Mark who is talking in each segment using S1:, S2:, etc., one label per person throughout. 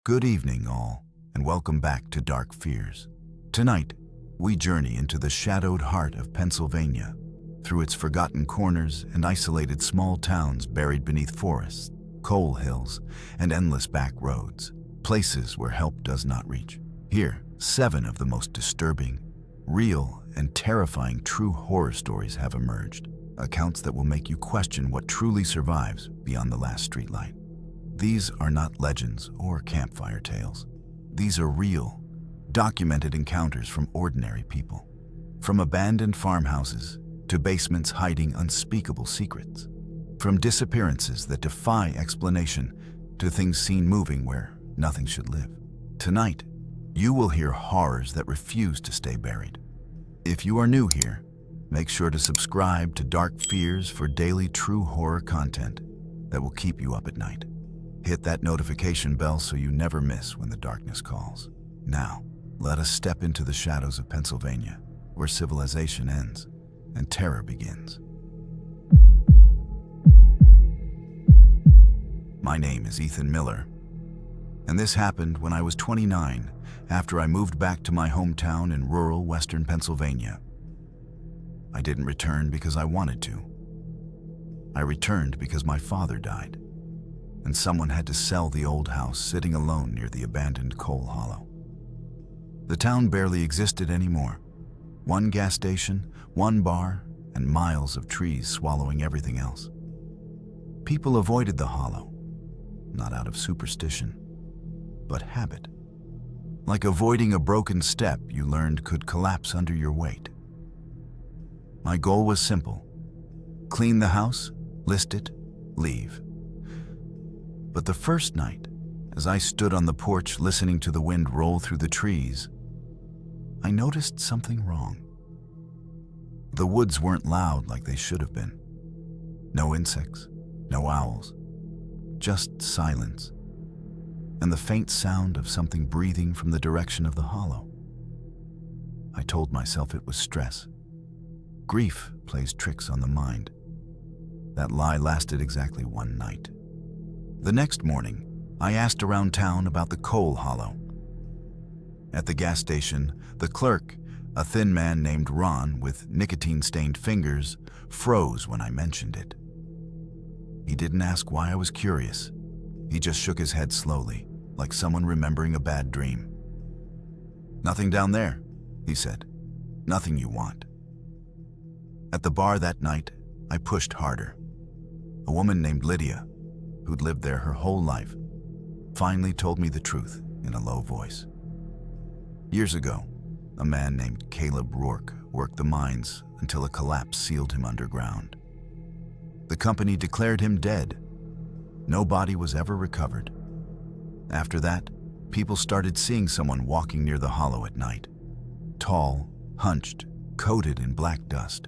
S1: Good evening, all, and welcome back to Dark Fears. Tonight, we journey into the shadowed heart of Pennsylvania, through its forgotten corners and isolated small towns buried beneath forests, coal hills, and endless back roads, places where help does not reach. Here, 7 of the most disturbing, real, and terrifying true horror stories have emerged, accounts that will make you question what truly survives beyond the last streetlight. These are not legends or campfire tales. These are real, documented encounters from ordinary people. From abandoned farmhouses to basements hiding unspeakable secrets. From disappearances that defy explanation to things seen moving where nothing should live. Tonight, you will hear horrors that refuse to stay buried. If you are new here, make sure to subscribe to Dark Fears for daily true horror content that will keep you up at night. Hit that notification bell so you never miss when the darkness calls. Now, let us step into the shadows of Pennsylvania, where civilization ends and terror begins. My name is Ethan Miller, and this happened when I was 29 after I moved back to my hometown in rural western Pennsylvania. I didn't return because I wanted to. I returned because my father died, and someone had to sell the old house sitting alone near the abandoned coal hollow. The town barely existed anymore. 1 gas station, 1 bar, and miles of trees swallowing everything else. People avoided the hollow, not out of superstition, but habit. Like avoiding a broken step you learned could collapse under your weight. My goal was simple: clean the house, list it, leave. But the first night, as I stood on the porch listening to the wind roll through the trees, I noticed something wrong. The woods weren't loud like they should have been. No insects, no owls, just silence, and the faint sound of something breathing from the direction of the hollow. I told myself it was stress. Grief plays tricks on the mind. That lie lasted exactly 1 night. The next morning, I asked around town about the coal hollow. At the gas station, the clerk, a thin man named Ron with nicotine-stained fingers, froze when I mentioned it. He didn't ask why I was curious. He just shook his head slowly, like someone remembering a bad dream. "Nothing down there," he said. "Nothing you want." At the bar that night, I pushed harder. A woman named Lydia, who'd lived there her whole life, finally told me the truth in a low voice. Years ago, a man named Caleb Rourke worked the mines until a collapse sealed him underground. The company declared him dead. No body was ever recovered. After that, people started seeing someone walking near the hollow at night. Tall, hunched, coated in black dust.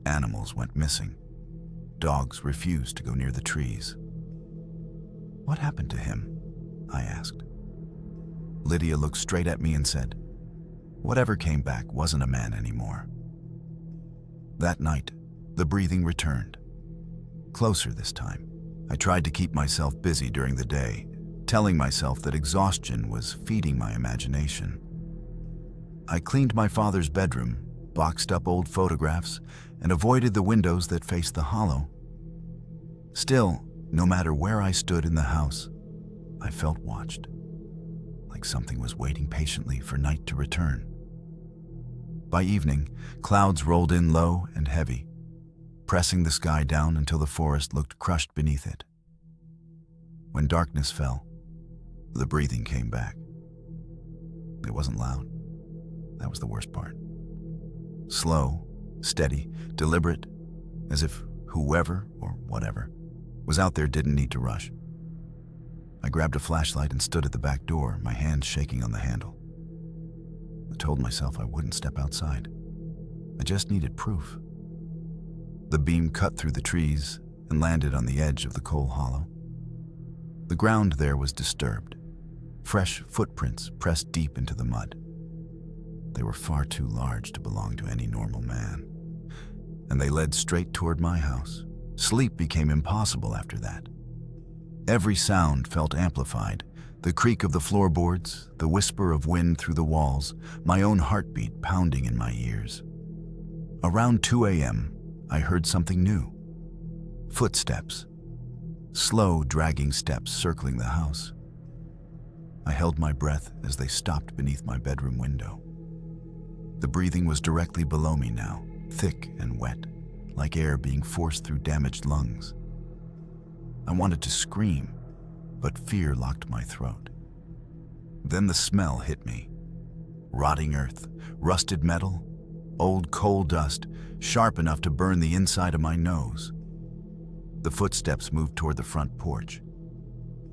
S1: Animals went missing. Dogs refused to go near the trees. "What happened to him?" I asked. Lydia looked straight at me and said, "Whatever came back wasn't a man anymore." That night, the breathing returned. Closer this time. I tried to keep myself busy during the day, telling myself that exhaustion was feeding my imagination. I cleaned my father's bedroom, boxed up old photographs, and avoided the windows that faced the hollow. Still, no matter where I stood in the house, I felt watched, like something was waiting patiently for night to return. By evening, clouds rolled in low and heavy, pressing the sky down until the forest looked crushed beneath it. When darkness fell, the breathing came back. It wasn't loud. That was the worst part. Slow, steady, deliberate, as if whoever or whatever was out there didn't need to rush. I grabbed a flashlight and stood at the back door, my hands shaking on the handle. I told myself I wouldn't step outside. I just needed proof. The beam cut through the trees and landed on the edge of the coal hollow. The ground there was disturbed. Fresh footprints pressed deep into the mud. They were far too large to belong to any normal man, and they led straight toward my house. Sleep became impossible after that. Every sound felt amplified, The creak of the floorboards, the whisper of wind through the walls, my own heartbeat pounding in my ears. Around 2 a.m., I heard something new. Footsteps. Slow, dragging steps circling the house. I held my breath as they stopped beneath my bedroom window. The breathing was directly below me now, thick and wet, like air being forced through damaged lungs. I wanted to scream, but fear locked my throat. Then the smell hit me. Rotting earth, rusted metal, old coal dust, sharp enough to burn the inside of my nose. The footsteps moved toward the front porch.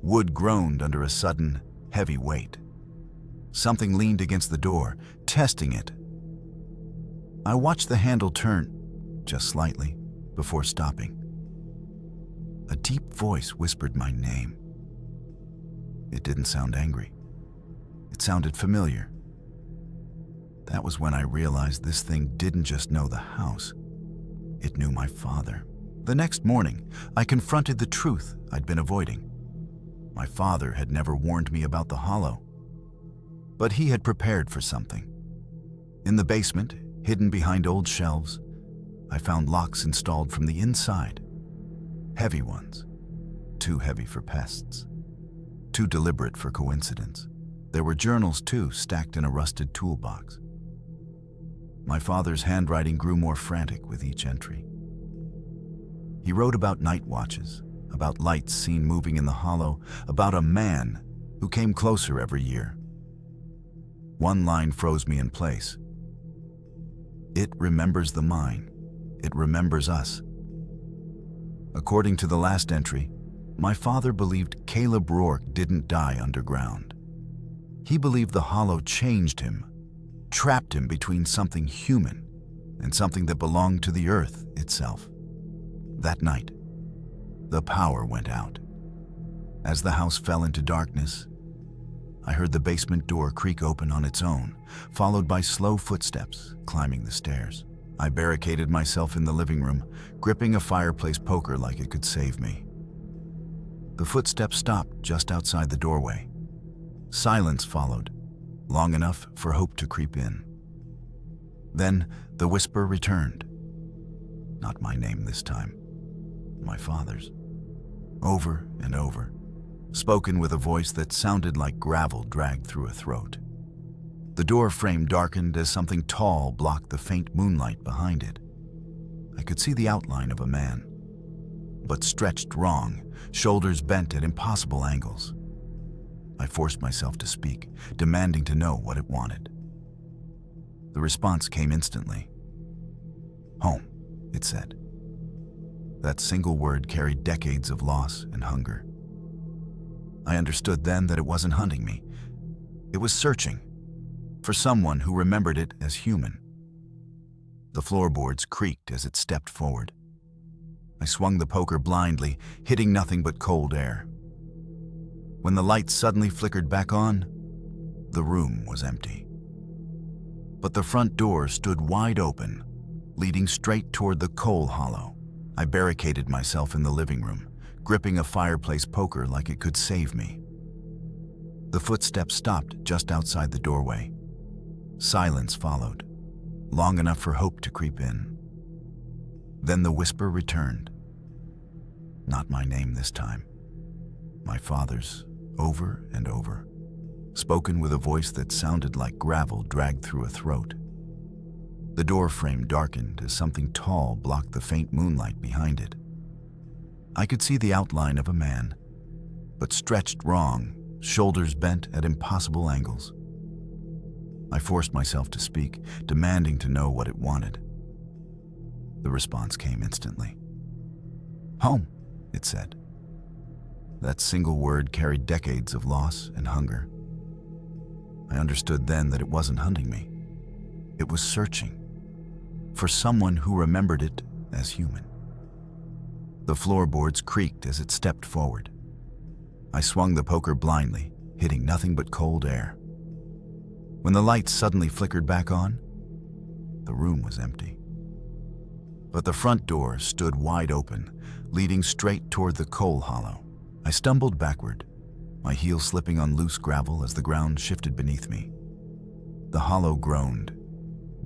S1: Wood groaned under a sudden, heavy weight. Something leaned against the door, testing it. I watched the handle turn, just slightly, before stopping. A deep voice whispered my name. It didn't sound angry. It sounded familiar. That was when I realized this thing didn't just know the house. It knew my father. The next morning, I confronted the truth I'd been avoiding. My father had never warned me about the hollow. But he had prepared for something. In the basement, hidden behind old shelves, I found locks installed from the inside. Heavy ones. Too heavy for pests. Too deliberate for coincidence. There were journals, too, stacked in a rusted toolbox. My father's handwriting grew more frantic with each entry. He wrote about night watches, about lights seen moving in the hollow, about a man who came closer every year. One line froze me in place. It remembers the mine. It remembers us. According to the last entry, my father believed Caleb Rourke didn't die underground. He believed the hollow changed him, trapped him between something human and something that belonged to the earth itself. That night, the power went out. As the house fell into darkness, I heard the basement door creak open on its own, followed by slow footsteps climbing the stairs. I barricaded myself in the living room, gripping a fireplace poker like it could save me. The footsteps stopped just outside the doorway. Silence followed, long enough for hope to creep in. Then the whisper returned. Not my name this time, my father's. Over and over, spoken with a voice that sounded like gravel dragged through a throat. The door frame darkened as something tall blocked the faint moonlight behind it. I could see the outline of a man, but stretched wrong, shoulders bent at impossible angles. I forced myself to speak, demanding to know what it wanted. The response came instantly. Home, it said. That single word carried decades of loss and hunger. I understood then that it wasn't hunting me. It was searching for someone who remembered it as human. The floorboards creaked as it stepped forward. I swung the poker blindly, hitting nothing but cold air. When the light suddenly flickered back on, the room was empty. But the front door stood wide open, leading straight toward the coal hollow. I barricaded myself in the living room, gripping a fireplace poker like it could save me. The footsteps stopped just outside the doorway. Silence followed, long enough for hope to creep in. Then the whisper returned. Not my name this time. My father's, over and over, spoken with a voice that sounded like gravel dragged through a throat. The door frame darkened as something tall blocked the faint moonlight behind it. I could see the outline of a man, but stretched wrong, shoulders bent at impossible angles. I forced myself to speak, demanding to know what it wanted. The response came instantly. Home, it said. That single word carried decades of loss and hunger. I understood then that it wasn't hunting me. It was searching for someone who remembered it as human. The floorboards creaked as it stepped forward. I swung the poker blindly, hitting nothing but cold air. When the lights suddenly flickered back on, the room was empty. But the front door stood wide open, leading straight toward the coal hollow. I stumbled backward, my heels slipping on loose gravel as the ground shifted beneath me. The hollow groaned,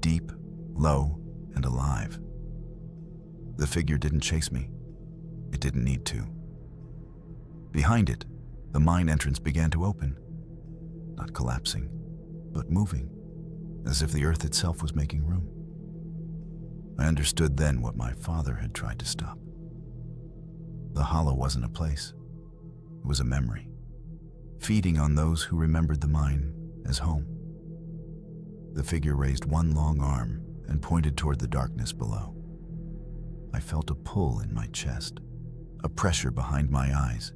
S1: deep, low, and alive. The figure didn't chase me. It didn't need to. Behind it, the mine entrance began to open, not collapsing, but moving, as if the earth itself was making room. I understood then what my father had tried to stop. The hollow wasn't a place. It was a memory, feeding on those who remembered the mine as home. The figure raised one long arm and pointed toward the darkness below. I felt a pull in my chest, a pressure behind my eyes,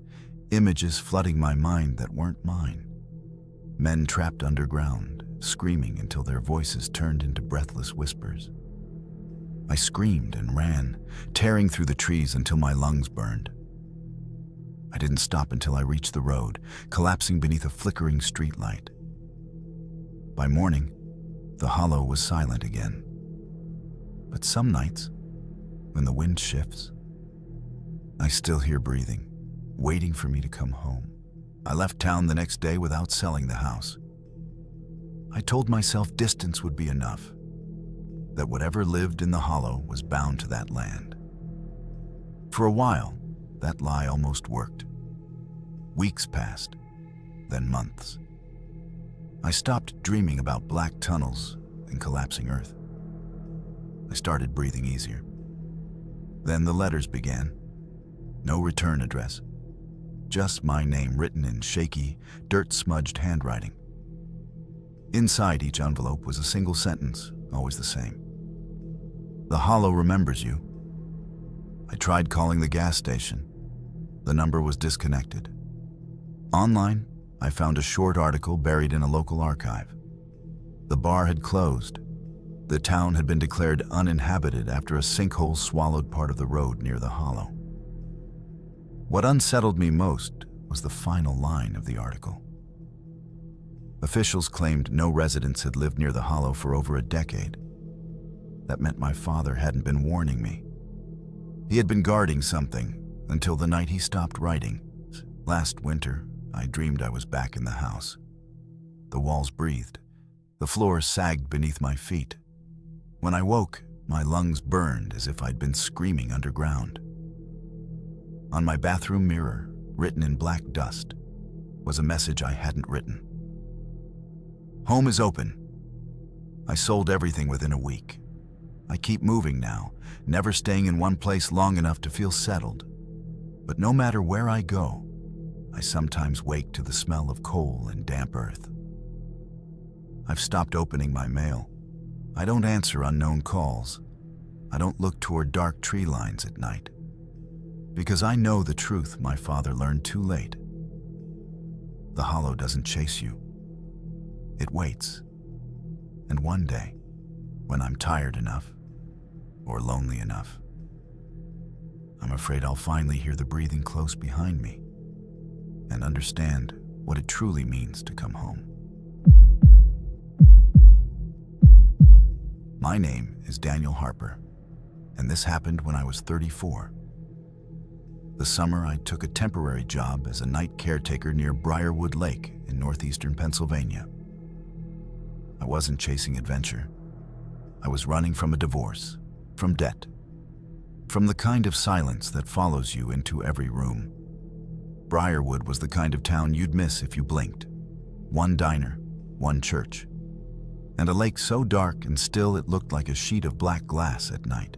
S1: images flooding my mind that weren't mine. Men trapped underground, screaming until their voices turned into breathless whispers. I screamed and ran, tearing through the trees until my lungs burned. I didn't stop until I reached the road, collapsing beneath a flickering streetlight. By morning, the hollow was silent again. But some nights, when the wind shifts, I still hear breathing, waiting for me to come home. I left town the next day without selling the house. I told myself distance would be enough, that whatever lived in the hollow was bound to that land. For a while, that lie almost worked. Weeks passed, then months. I stopped dreaming about black tunnels and collapsing earth. I started breathing easier. Then the letters began. No return address. Just my name written in shaky, dirt-smudged handwriting. Inside each envelope was a single sentence, always the same. The hollow remembers you. I tried calling the gas station. The number was disconnected. Online, I found a short article buried in a local archive. The bar had closed. The town had been declared uninhabited after a sinkhole swallowed part of the road near the hollow. What unsettled me most was the final line of the article. Officials claimed no residents had lived near the hollow for over a decade. That meant my father hadn't been warning me. He had been guarding something until the night he stopped writing. Last winter, I dreamed I was back in the house. The walls breathed. The floor sagged beneath my feet. When I woke, my lungs burned as if I'd been screaming underground. On my bathroom mirror, written in black dust, was a message I hadn't written. Home is open. I sold everything within a week. I keep moving now, never staying in one place long enough to feel settled. But no matter where I go, I sometimes wake to the smell of coal and damp earth. I've stopped opening my mail. I don't answer unknown calls. I don't look toward dark tree lines at night. Because I know the truth my father learned too late. The hollow doesn't chase you. It waits. And one day, when I'm tired enough, or lonely enough, I'm afraid I'll finally hear the breathing close behind me and understand what it truly means to come home. My name is Daniel Harper, and this happened when I was 34. The summer, I took a temporary job as a night caretaker near Briarwood Lake in northeastern Pennsylvania. I wasn't chasing adventure. I was running from a divorce, from debt, from the kind of silence that follows you into every room. Briarwood was the kind of town you'd miss if you blinked. One diner, one church, and a lake so dark and still it looked like a sheet of black glass at night.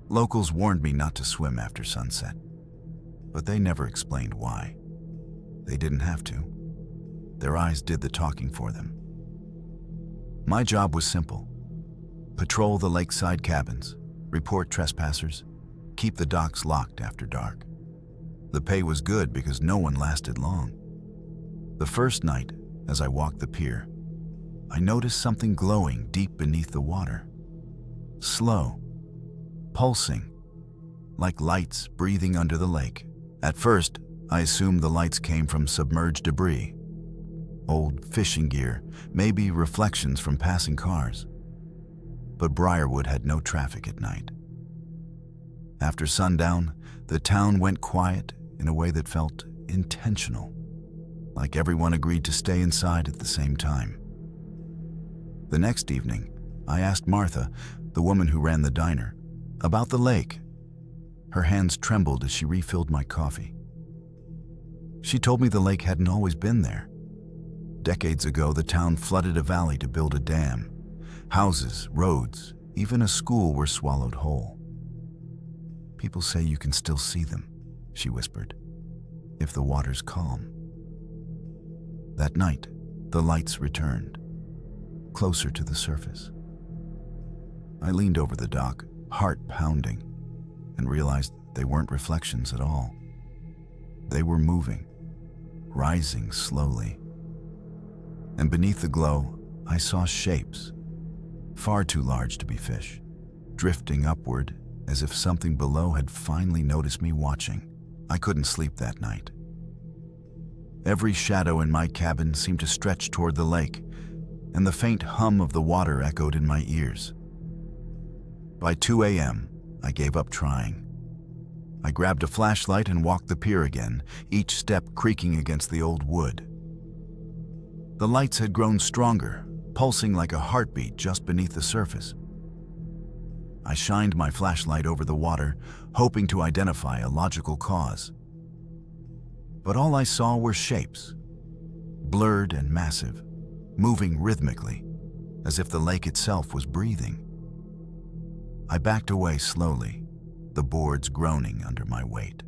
S1: Locals warned me not to swim after sunset, but they never explained why. They didn't have to. Their eyes did the talking for them. My job was simple. Patrol the lakeside cabins, report trespassers, keep the docks locked after dark. The pay was good because no one lasted long. The first night, as I walked the pier, I noticed something glowing deep beneath the water. Slow, pulsing, like lights breathing under the lake. At first, I assumed the lights came from submerged debris, old fishing gear, maybe reflections from passing cars. But Briarwood had no traffic at night. After sundown, the town went quiet in a way that felt intentional. like everyone agreed to stay inside at the same time. The next evening, I asked Martha, the woman who ran the diner, about the lake. Her hands trembled as she refilled my coffee. She told me the lake hadn't always been there. Decades ago, the town flooded a valley to build a dam. Houses, roads, even a school were swallowed whole. People say you can still see them, she whispered, if the water's calm. That night, the lights returned, closer to the surface. I leaned over the dock, heart pounding, and realized they weren't reflections at all. They were moving, rising slowly. And beneath the glow, I saw shapes, far too large to be fish, drifting upward as if something below had finally noticed me watching. I couldn't sleep that night. Every shadow in my cabin seemed to stretch toward the lake, and the faint hum of the water echoed in my ears. By 2 a.m., I gave up trying. I grabbed a flashlight and walked the pier again, each step creaking against the old wood. The lights had grown stronger, pulsing like a heartbeat just beneath the surface. I shined my flashlight over the water, hoping to identify a logical cause. But all I saw were shapes, blurred and massive, moving rhythmically, as if the lake itself was breathing. I backed away slowly, the boards groaning under my weight.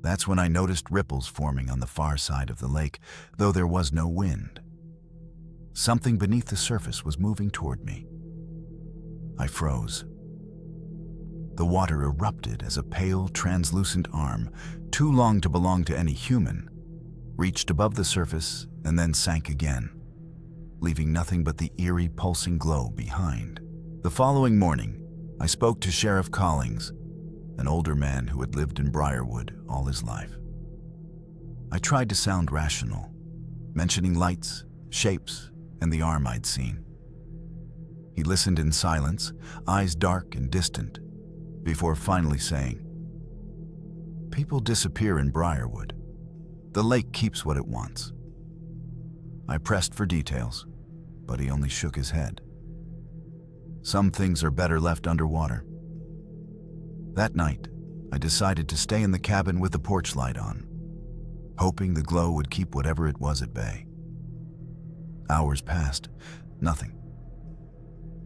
S1: That's when I noticed ripples forming on the far side of the lake, though there was no wind. Something beneath the surface was moving toward me. I froze. The water erupted as a pale, translucent arm, too long to belong to any human, reached above the surface and then sank again, leaving nothing but the eerie, pulsing glow behind. The following morning, I spoke to Sheriff Collings, an older man who had lived in Briarwood all his life. I tried to sound rational, mentioning lights, shapes, and the arm I'd seen. He listened in silence, eyes dark and distant, before finally saying, "People disappear in Briarwood. The lake keeps what it wants." I pressed for details, but he only shook his head. Some things are better left underwater. That night, I decided to stay in the cabin with the porch light on, hoping the glow would keep whatever it was at bay. Hours passed, nothing.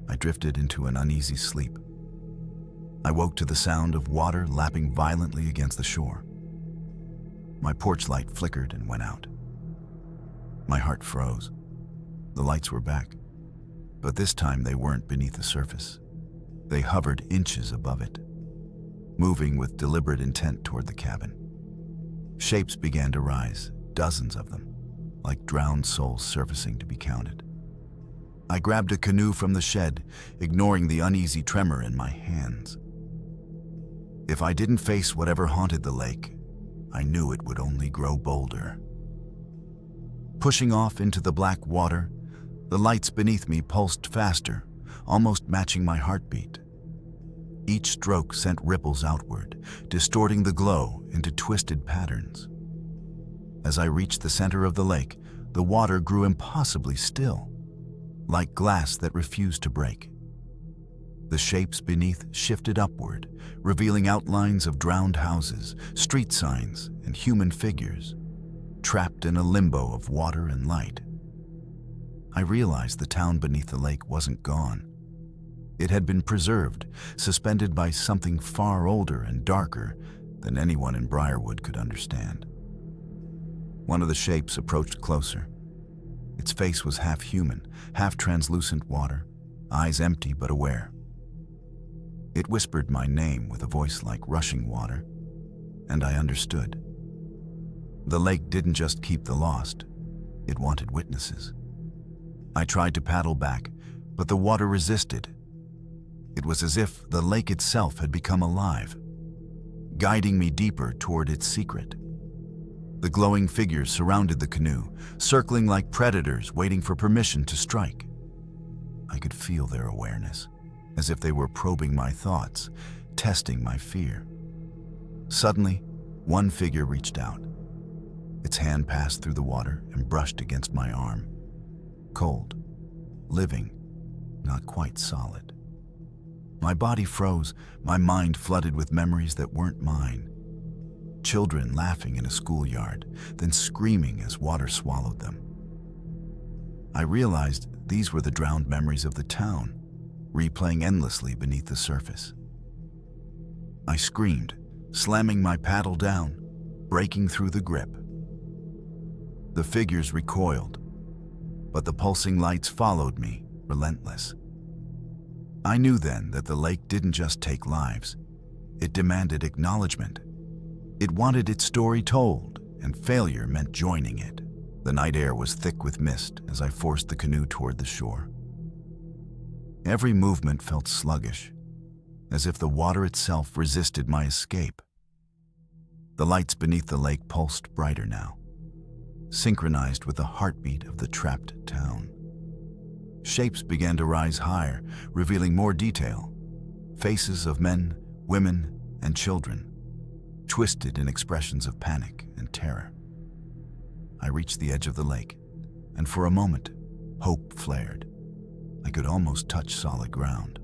S1: I drifted into an uneasy sleep. I woke to the sound of water lapping violently against the shore. My porch light flickered and went out. My heart froze. The lights were back, but this time they weren't beneath the surface. They hovered inches above it, moving with deliberate intent toward the cabin. Shapes began to rise, dozens of them, like drowned souls surfacing to be counted. I grabbed a canoe from the shed, ignoring the uneasy tremor in my hands. If I didn't face whatever haunted the lake, I knew it would only grow bolder. Pushing off into the black water, the lights beneath me pulsed faster, almost matching my heartbeat. Each stroke sent ripples outward, distorting the glow into twisted patterns. As I reached the center of the lake, the water grew impossibly still, like glass that refused to break. The shapes beneath shifted upward, revealing outlines of drowned houses, street signs, and human figures, trapped in a limbo of water and light. I realized the town beneath the lake wasn't gone. It had been preserved, suspended by something far older and darker than anyone in Briarwood could understand. One of the shapes approached closer. Its face was half human, half translucent water, eyes empty but aware. It whispered my name with a voice like rushing water, and I understood. The lake didn't just keep the lost, it wanted witnesses. I tried to paddle back, but the water resisted. It was as if the lake itself had become alive, guiding me deeper toward its secret. The glowing figures surrounded the canoe, circling like predators waiting for permission to strike. I could feel their awareness, as if they were probing my thoughts, testing my fear. Suddenly, one figure reached out. Its hand passed through the water and brushed against my arm. Cold, living, not quite solid. My body froze, my mind flooded with memories that weren't mine. Children laughing in a schoolyard, then screaming as water swallowed them. I realized these were the drowned memories of the town, replaying endlessly beneath the surface. I screamed, slamming my paddle down, breaking through the grip. The figures recoiled, but the pulsing lights followed me, relentless. I knew then that the lake didn't just take lives. It demanded acknowledgement. It wanted its story told, and failure meant joining it. The night air was thick with mist as I forced the canoe toward the shore. Every movement felt sluggish, as if the water itself resisted my escape. The lights beneath the lake pulsed brighter now, synchronized with the heartbeat of the trapped town. Shapes began to rise higher, revealing more detail. Faces of men, women, and children, twisted in expressions of panic and terror. I reached the edge of the lake, and for a moment, hope flared. I could almost touch solid ground.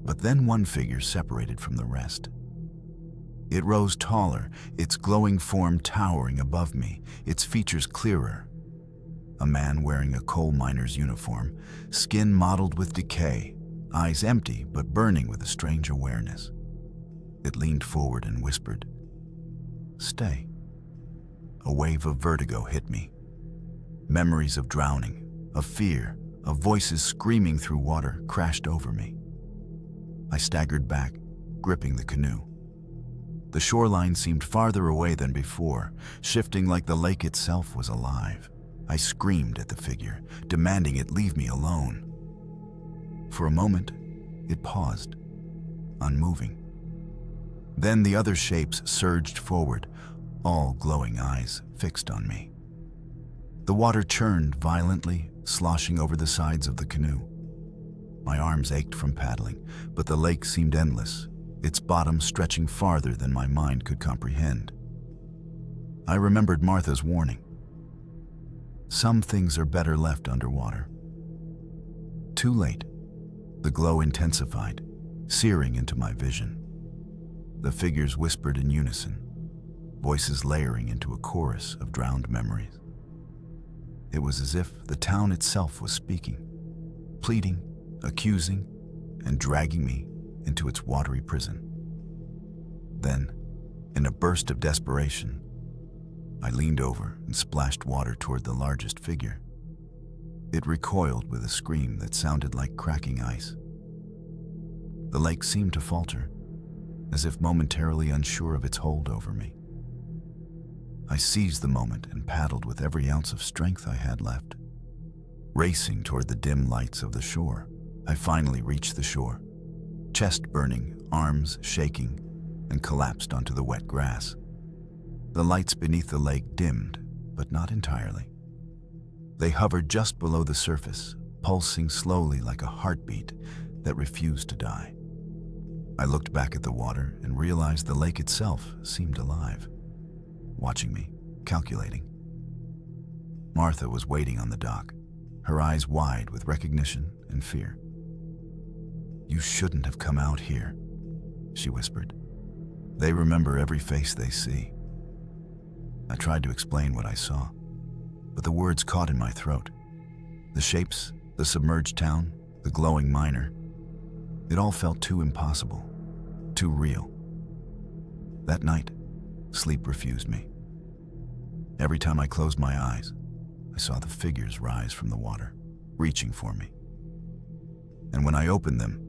S1: But then one figure separated from the rest. It rose taller, its glowing form towering above me, its features clearer. A man wearing a coal miner's uniform, skin mottled with decay, eyes empty but burning with a strange awareness. It leaned forward and whispered, "Stay." A wave of vertigo hit me. Memories of drowning, of fear, of voices screaming through water crashed over me. I staggered back, gripping the canoe. The shoreline seemed farther away than before, shifting like the lake itself was alive. I screamed at the figure, demanding it leave me alone. For a moment, it paused, unmoving. Then the other shapes surged forward, all glowing eyes fixed on me. The water churned violently, sloshing over the sides of the canoe. My arms ached from paddling, but the lake seemed endless, its bottom stretching farther than my mind could comprehend. I remembered Martha's warning. Some things are better left underwater. Too late, the glow intensified, searing into my vision. The figures whispered in unison, voices layering into a chorus of drowned memories. It was as if the town itself was speaking, pleading, accusing, and dragging me into its watery prison. Then, in a burst of desperation, I leaned over and splashed water toward the largest figure. It recoiled with a scream that sounded like cracking ice. The lake seemed to falter, as if momentarily unsure of its hold over me. I seized the moment and paddled with every ounce of strength I had left. Racing toward the dim lights of the shore, I finally reached the shore, chest burning, arms shaking, and collapsed onto the wet grass. The lights beneath the lake dimmed, but not entirely. They hovered just below the surface, pulsing slowly like a heartbeat that refused to die. I looked back at the water and realized the lake itself seemed alive, watching me, calculating. Martha was waiting on the dock, her eyes wide with recognition and fear. "You shouldn't have come out here," she whispered. "They remember every face they see." I tried to explain what I saw, but the words caught in my throat. The shapes, the submerged town, the glowing miner, it all felt too impossible, too real. That night, sleep refused me. Every time I closed my eyes, I saw the figures rise from the water, reaching for me. And when I opened them,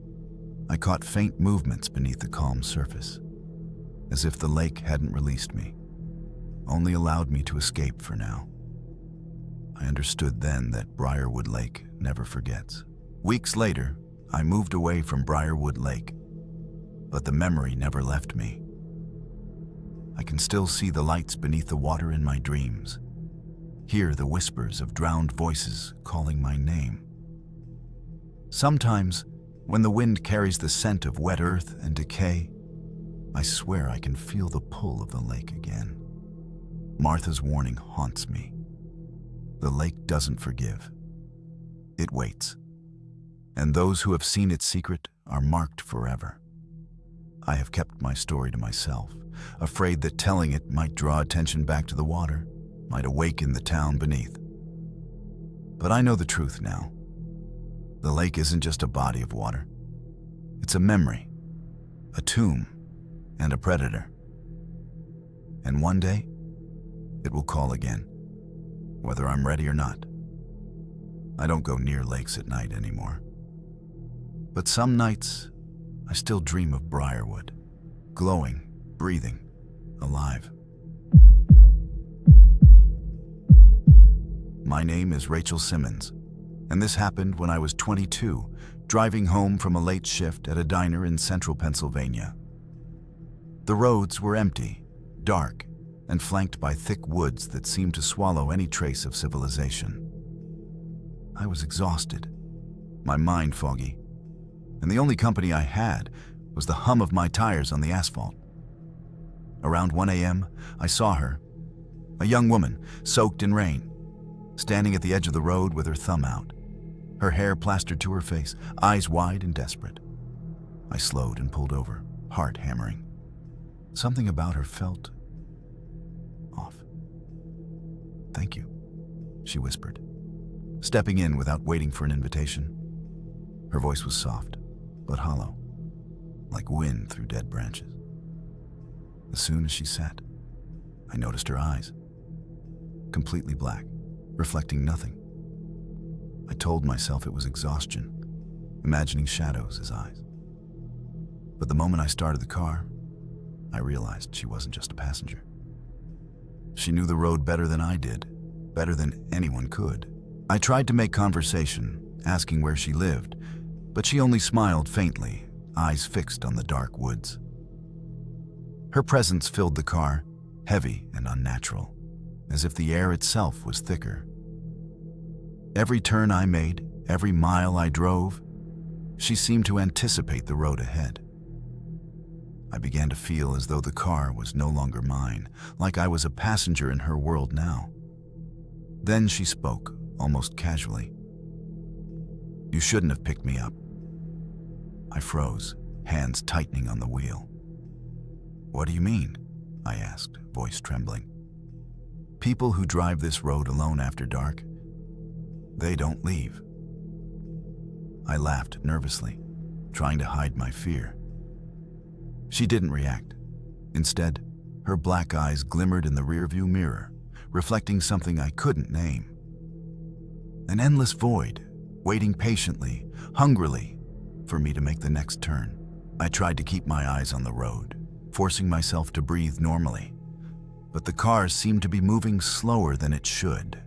S1: I caught faint movements beneath the calm surface, as if the lake hadn't released me, only allowed me to escape for now. I understood then that Briarwood Lake never forgets. Weeks later, I moved away from Briarwood Lake, but the memory never left me. I can still see the lights beneath the water in my dreams, hear the whispers of drowned voices calling my name. Sometimes, when the wind carries the scent of wet earth and decay, I swear I can feel the pull of the lake again. Martha's warning haunts me. The lake doesn't forgive. It waits. And those who have seen its secret are marked forever. I have kept my story to myself, afraid that telling it might draw attention back to the water, might awaken the town beneath. But I know the truth now. The lake isn't just a body of water. It's a memory, a tomb, and a predator. And one day, it will call again, whether I'm ready or not. I don't go near lakes at night anymore. But some nights, I still dream of Briarwood, glowing, breathing, alive. My name is Rachel Simmons, and this happened when I was 22, driving home from a late shift at a diner in central Pennsylvania. The roads were empty, dark, and flanked by thick woods that seemed to swallow any trace of civilization. I was exhausted, my mind foggy, and the only company I had was the hum of my tires on the asphalt. Around 1 a.m., I saw her, a young woman soaked in rain, standing at the edge of the road with her thumb out, her hair plastered to her face, eyes wide and desperate. I slowed and pulled over, heart hammering. Something about her felt off. "Thank you," she whispered, stepping in without waiting for an invitation. Her voice was soft, but hollow, like wind through dead branches. As soon as she sat, I noticed her eyes, completely black, reflecting nothing. I told myself it was exhaustion, imagining shadows as eyes. But the moment I started the car, I realized she wasn't just a passenger. She knew the road better than I did, better than anyone could. I tried to make conversation, asking where she lived, but she only smiled faintly, eyes fixed on the dark woods. Her presence filled the car, heavy and unnatural, as if the air itself was thicker. Every turn I made, every mile I drove, she seemed to anticipate the road ahead. I began to feel as though the car was no longer mine, like I was a passenger in her world now. Then she spoke, almost casually. "You shouldn't have picked me up." I froze, hands tightening on the wheel. "What do you mean?" I asked, voice trembling. "People who drive this road alone after dark, they don't leave." I laughed nervously, trying to hide my fear. She didn't react. Instead, her black eyes glimmered in the rearview mirror, reflecting something I couldn't name. An endless void, waiting patiently, hungrily, for me to make the next turn. I tried to keep my eyes on the road, forcing myself to breathe normally, but the car seemed to be moving slower than it should.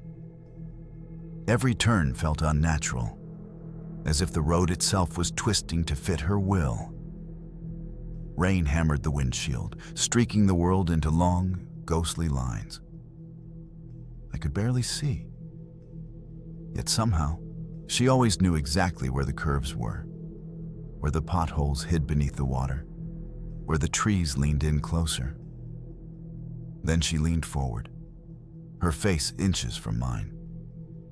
S1: Every turn felt unnatural, as if the road itself was twisting to fit her will. Rain hammered the windshield, streaking the world into long, ghostly lines. I could barely see. Yet somehow, she always knew exactly where the curves were, where the potholes hid beneath the water, where the trees leaned in closer. Then she leaned forward, her face inches from mine,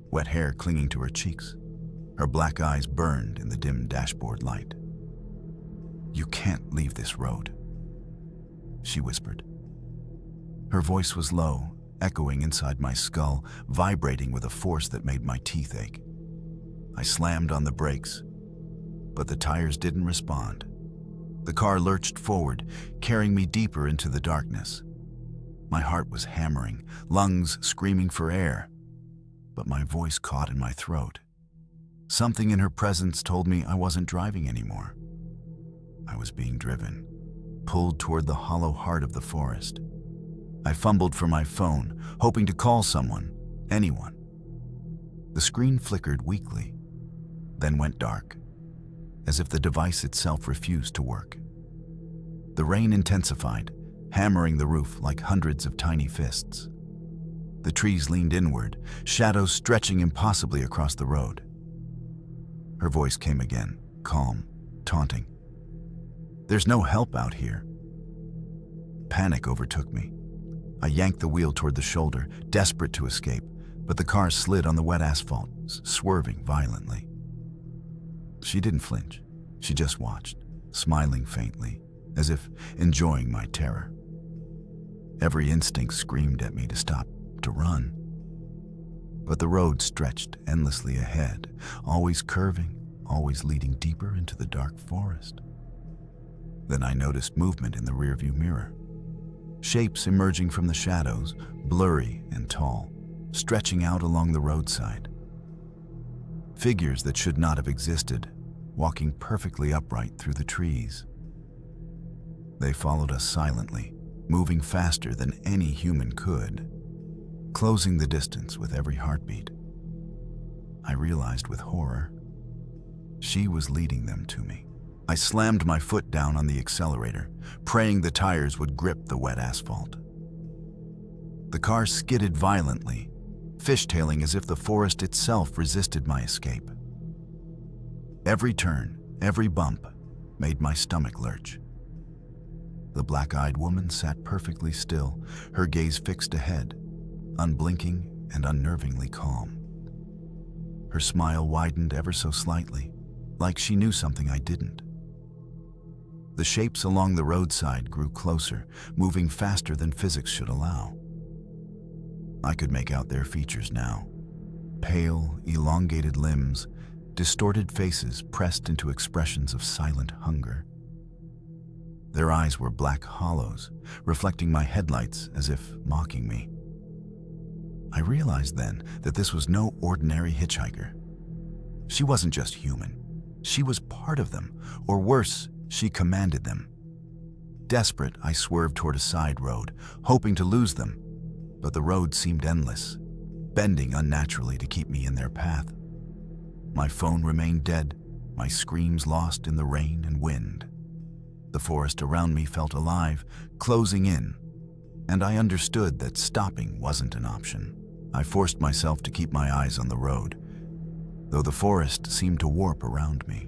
S1: wet hair clinging to her cheeks. Her black eyes burned in the dim dashboard light. "You can't leave this road," she whispered. Her voice was low, echoing inside my skull, vibrating with a force that made my teeth ache. I slammed on the brakes, but the tires didn't respond. The car lurched forward, carrying me deeper into the darkness. My heart was hammering, lungs screaming for air, but my voice caught in my throat. Something in her presence told me I wasn't driving anymore. I was being driven, pulled toward the hollow heart of the forest. I fumbled for my phone, hoping to call someone, anyone. The screen flickered weakly, then went dark, as if the device itself refused to work. The rain intensified, hammering the roof like hundreds of tiny fists. The trees leaned inward, shadows stretching impossibly across the road. Her voice came again, calm, taunting. "There's no help out here." Panic overtook me. I yanked the wheel toward the shoulder, desperate to escape, but the car slid on the wet asphalt, swerving violently. She didn't flinch. She just watched, smiling faintly, as if enjoying my terror. Every instinct screamed at me to stop, to run. But the road stretched endlessly ahead, always curving, always leading deeper into the dark forest. Then I noticed movement in the rearview mirror. Shapes emerging from the shadows, blurry and tall, stretching out along the roadside. Figures that should not have existed, walking perfectly upright through the trees. They followed us silently, moving faster than any human could, closing the distance with every heartbeat. I realized with horror, she was leading them to me. I slammed my foot down on the accelerator, praying the tires would grip the wet asphalt. The car skidded violently, fishtailing as if the forest itself resisted my escape. Every turn, every bump, made my stomach lurch. The black-eyed woman sat perfectly still, her gaze fixed ahead, unblinking and unnervingly calm. Her smile widened ever so slightly, like she knew something I didn't. The shapes along the roadside grew closer, moving faster than physics should allow. I could make out their features now. Pale, elongated limbs, distorted faces pressed into expressions of silent hunger. Their eyes were black hollows, reflecting my headlights as if mocking me. I realized then that this was no ordinary hitchhiker. She wasn't just human. She was part of them, or worse, she commanded them. Desperate, I swerved toward a side road, hoping to lose them, but the road seemed endless, bending unnaturally to keep me in their path. My phone remained dead, my screams lost in the rain and wind. The forest around me felt alive, closing in, and I understood that stopping wasn't an option. I forced myself to keep my eyes on the road, though the forest seemed to warp around me.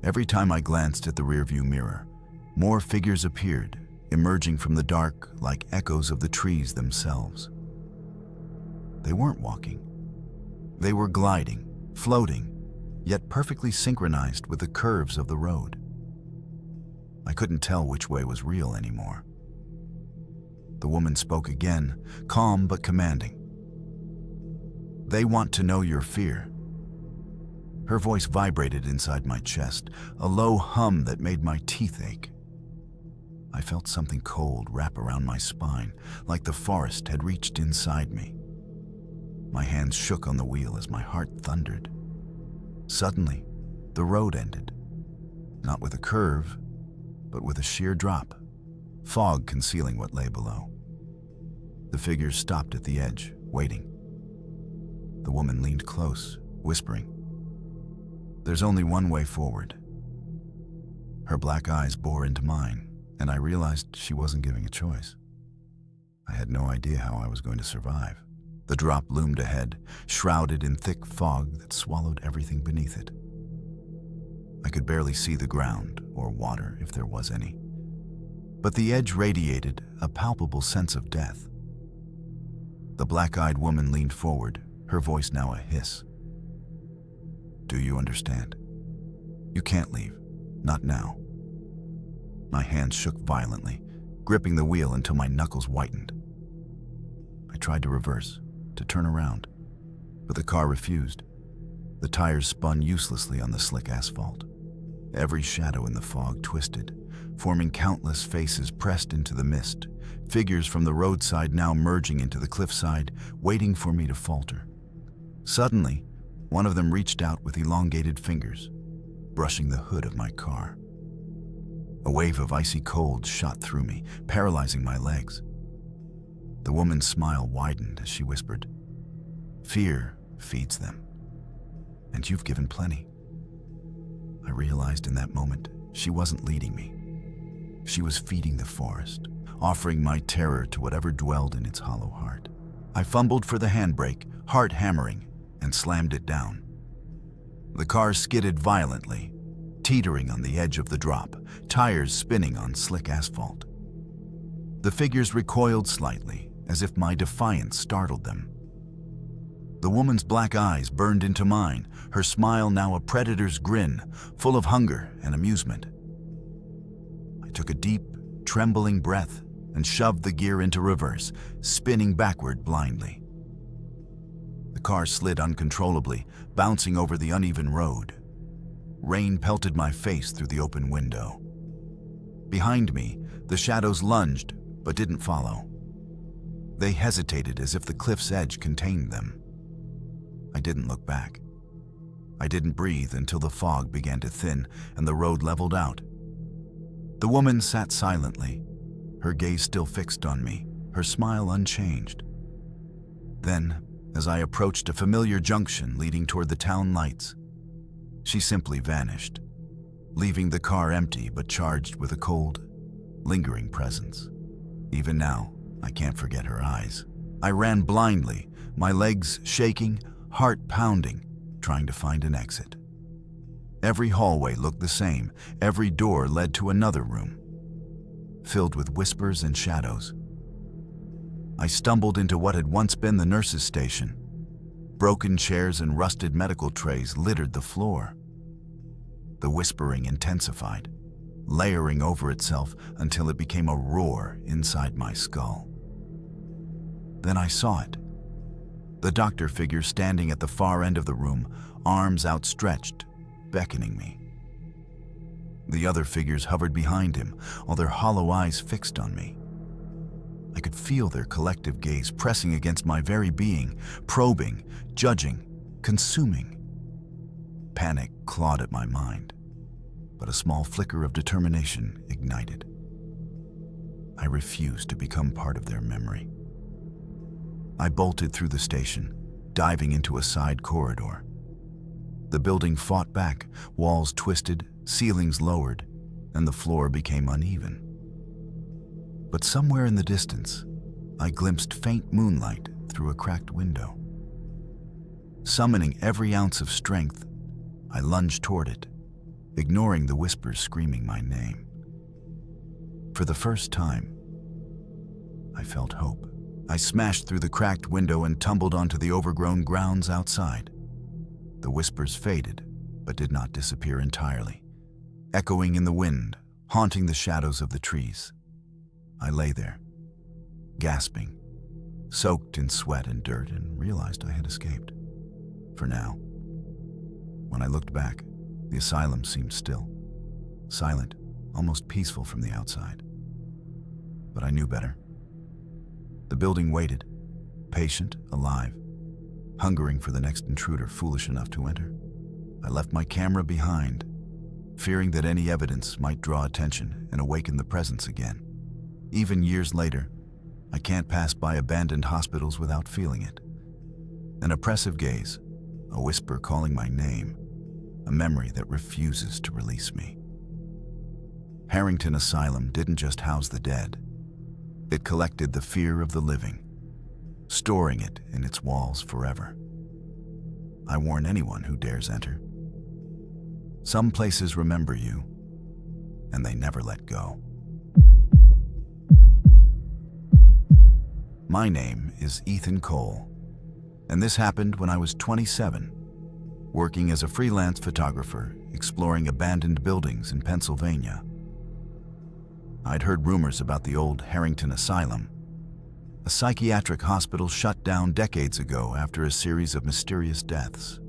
S1: Every time I glanced at the rearview mirror, more figures appeared, emerging from the dark like echoes of the trees themselves. They weren't walking. They were gliding, floating, yet perfectly synchronized with the curves of the road. I couldn't tell which way was real anymore. The woman spoke again, calm but commanding. "They want to know your fear." Her voice vibrated inside my chest, a low hum that made my teeth ache. I felt something cold wrap around my spine, like the forest had reached inside me. My hands shook on the wheel as my heart thundered. Suddenly, the road ended, not with a curve, but with a sheer drop, fog concealing what lay below. The figures stopped at the edge, waiting. The woman leaned close, whispering, "There's only one way forward." Her black eyes bore into mine, and I realized she wasn't giving a choice. I had no idea how I was going to survive. The drop loomed ahead, shrouded in thick fog that swallowed everything beneath it. I could barely see the ground, or water if there was any. But the edge radiated a palpable sense of death. The black-eyed woman leaned forward, her voice now a hiss. "Do you understand? You can't leave. Not now." My hands shook violently, gripping the wheel until my knuckles whitened. I tried to reverse, to turn around, but the car refused. The tires spun uselessly on the slick asphalt. Every shadow in the fog twisted, forming countless faces pressed into the mist, figures from the roadside now merging into the cliffside, waiting for me to falter. Suddenly, one of them reached out with elongated fingers, brushing the hood of my car. A wave of icy cold shot through me, paralyzing my legs. The woman's smile widened as she whispered, "Fear feeds them, and you've given plenty." I realized in that moment she wasn't leading me. She was feeding the forest, offering my terror to whatever dwelled in its hollow heart. I fumbled for the handbrake, heart hammering, and slammed it down. The car skidded violently, teetering on the edge of the drop, tires spinning on slick asphalt. The figures recoiled slightly, as if my defiance startled them. The woman's black eyes burned into mine, her smile now a predator's grin, full of hunger and amusement. I took a deep, trembling breath and shoved the gear into reverse, spinning backward blindly. The car slid uncontrollably, bouncing over the uneven road. Rain pelted my face through the open window. Behind me, the shadows lunged but didn't follow. They hesitated as if the cliff's edge contained them. I didn't look back. I didn't breathe until the fog began to thin and the road leveled out. The woman sat silently, her gaze still fixed on me, her smile unchanged. Then, as I approached a familiar junction leading toward the town lights, she simply vanished, leaving the car empty but charged with a cold, lingering presence. Even now, I can't forget her eyes. I ran blindly, my legs shaking, heart pounding, trying to find an exit. Every hallway looked the same, every door led to another room, filled with whispers and shadows. I stumbled into what had once been the nurse's station. Broken chairs and rusted medical trays littered the floor. The whispering intensified, layering over itself until it became a roar inside my skull. Then I saw it. The doctor figure standing at the far end of the room, arms outstretched, beckoning me. The other figures hovered behind him, all their hollow eyes fixed on me. I could feel their collective gaze pressing against my very being, probing, judging, consuming. Panic clawed at my mind, but a small flicker of determination ignited. I refused to become part of their memory. I bolted through the station, diving into a side corridor. The building fought back, walls twisted, ceilings lowered, and the floor became uneven. But somewhere in the distance, I glimpsed faint moonlight through a cracked window. Summoning every ounce of strength, I lunged toward it, ignoring the whispers screaming my name. For the first time, I felt hope. I smashed through the cracked window and tumbled onto the overgrown grounds outside. The whispers faded, but did not disappear entirely, echoing in the wind, haunting the shadows of the trees. I lay there, gasping, soaked in sweat and dirt, and realized I had escaped. For now. When I looked back, the asylum seemed still, silent, almost peaceful from the outside. But I knew better. The building waited, patient, alive, hungering for the next intruder foolish enough to enter. I left my camera behind, fearing that any evidence might draw attention and awaken the presence again. Even years later, I can't pass by abandoned hospitals without feeling it. An oppressive gaze, a whisper calling my name, a memory that refuses to release me. Harrington Asylum didn't just house the dead. It collected the fear of the living, storing it in its walls forever. I warn anyone who dares enter. Some places remember you, and they never let go. My name is Ethan Cole, and this happened when I was 27, working as a freelance photographer, exploring abandoned buildings in Pennsylvania. I'd heard rumors about the old Harrington Asylum, a psychiatric hospital shut down decades ago after a series of mysterious deaths.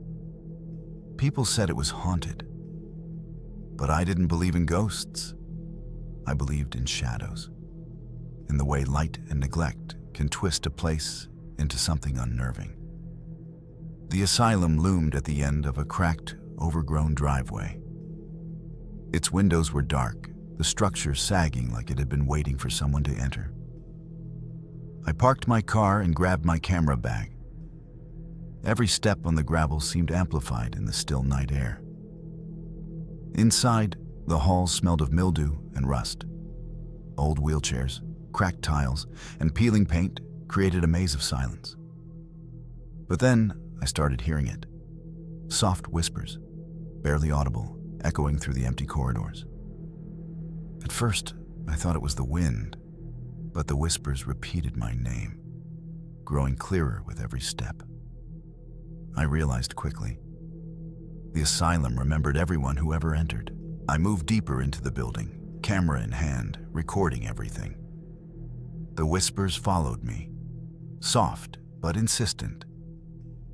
S1: People said it was haunted, but I didn't believe in ghosts. I believed in shadows, in the way light and neglect can twist a place into something unnerving. The asylum loomed at the end of a cracked, overgrown driveway. Its windows were dark, the structure sagging like it had been waiting for someone to enter. I parked my car and grabbed my camera bag. Every step on the gravel seemed amplified in the still night air. Inside, the halls smelled of mildew and rust. Old wheelchairs, cracked tiles, and peeling paint created a maze of silence. But then I started hearing it. Soft whispers, barely audible, echoing through the empty corridors. At first, I thought it was the wind, But the whispers repeated my name, growing clearer with every step. I realized quickly. The asylum remembered everyone who ever entered. I moved deeper into the building, camera in hand, recording everything. The whispers followed me, soft but insistent,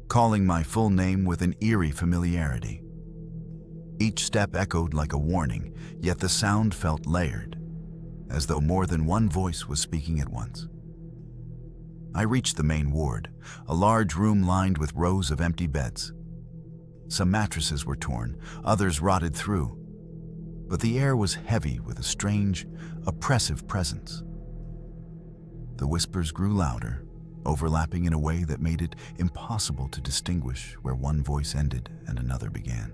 S1: calling my full name with an eerie familiarity. Each step echoed like a warning, yet the sound felt layered, as though more than one voice was speaking at once. I reached the main ward, a large room lined with rows of empty beds. Some mattresses were torn, others rotted through, but the air was heavy with a strange, oppressive presence. The whispers grew louder, overlapping in a way that made it impossible to distinguish where one voice ended and another began.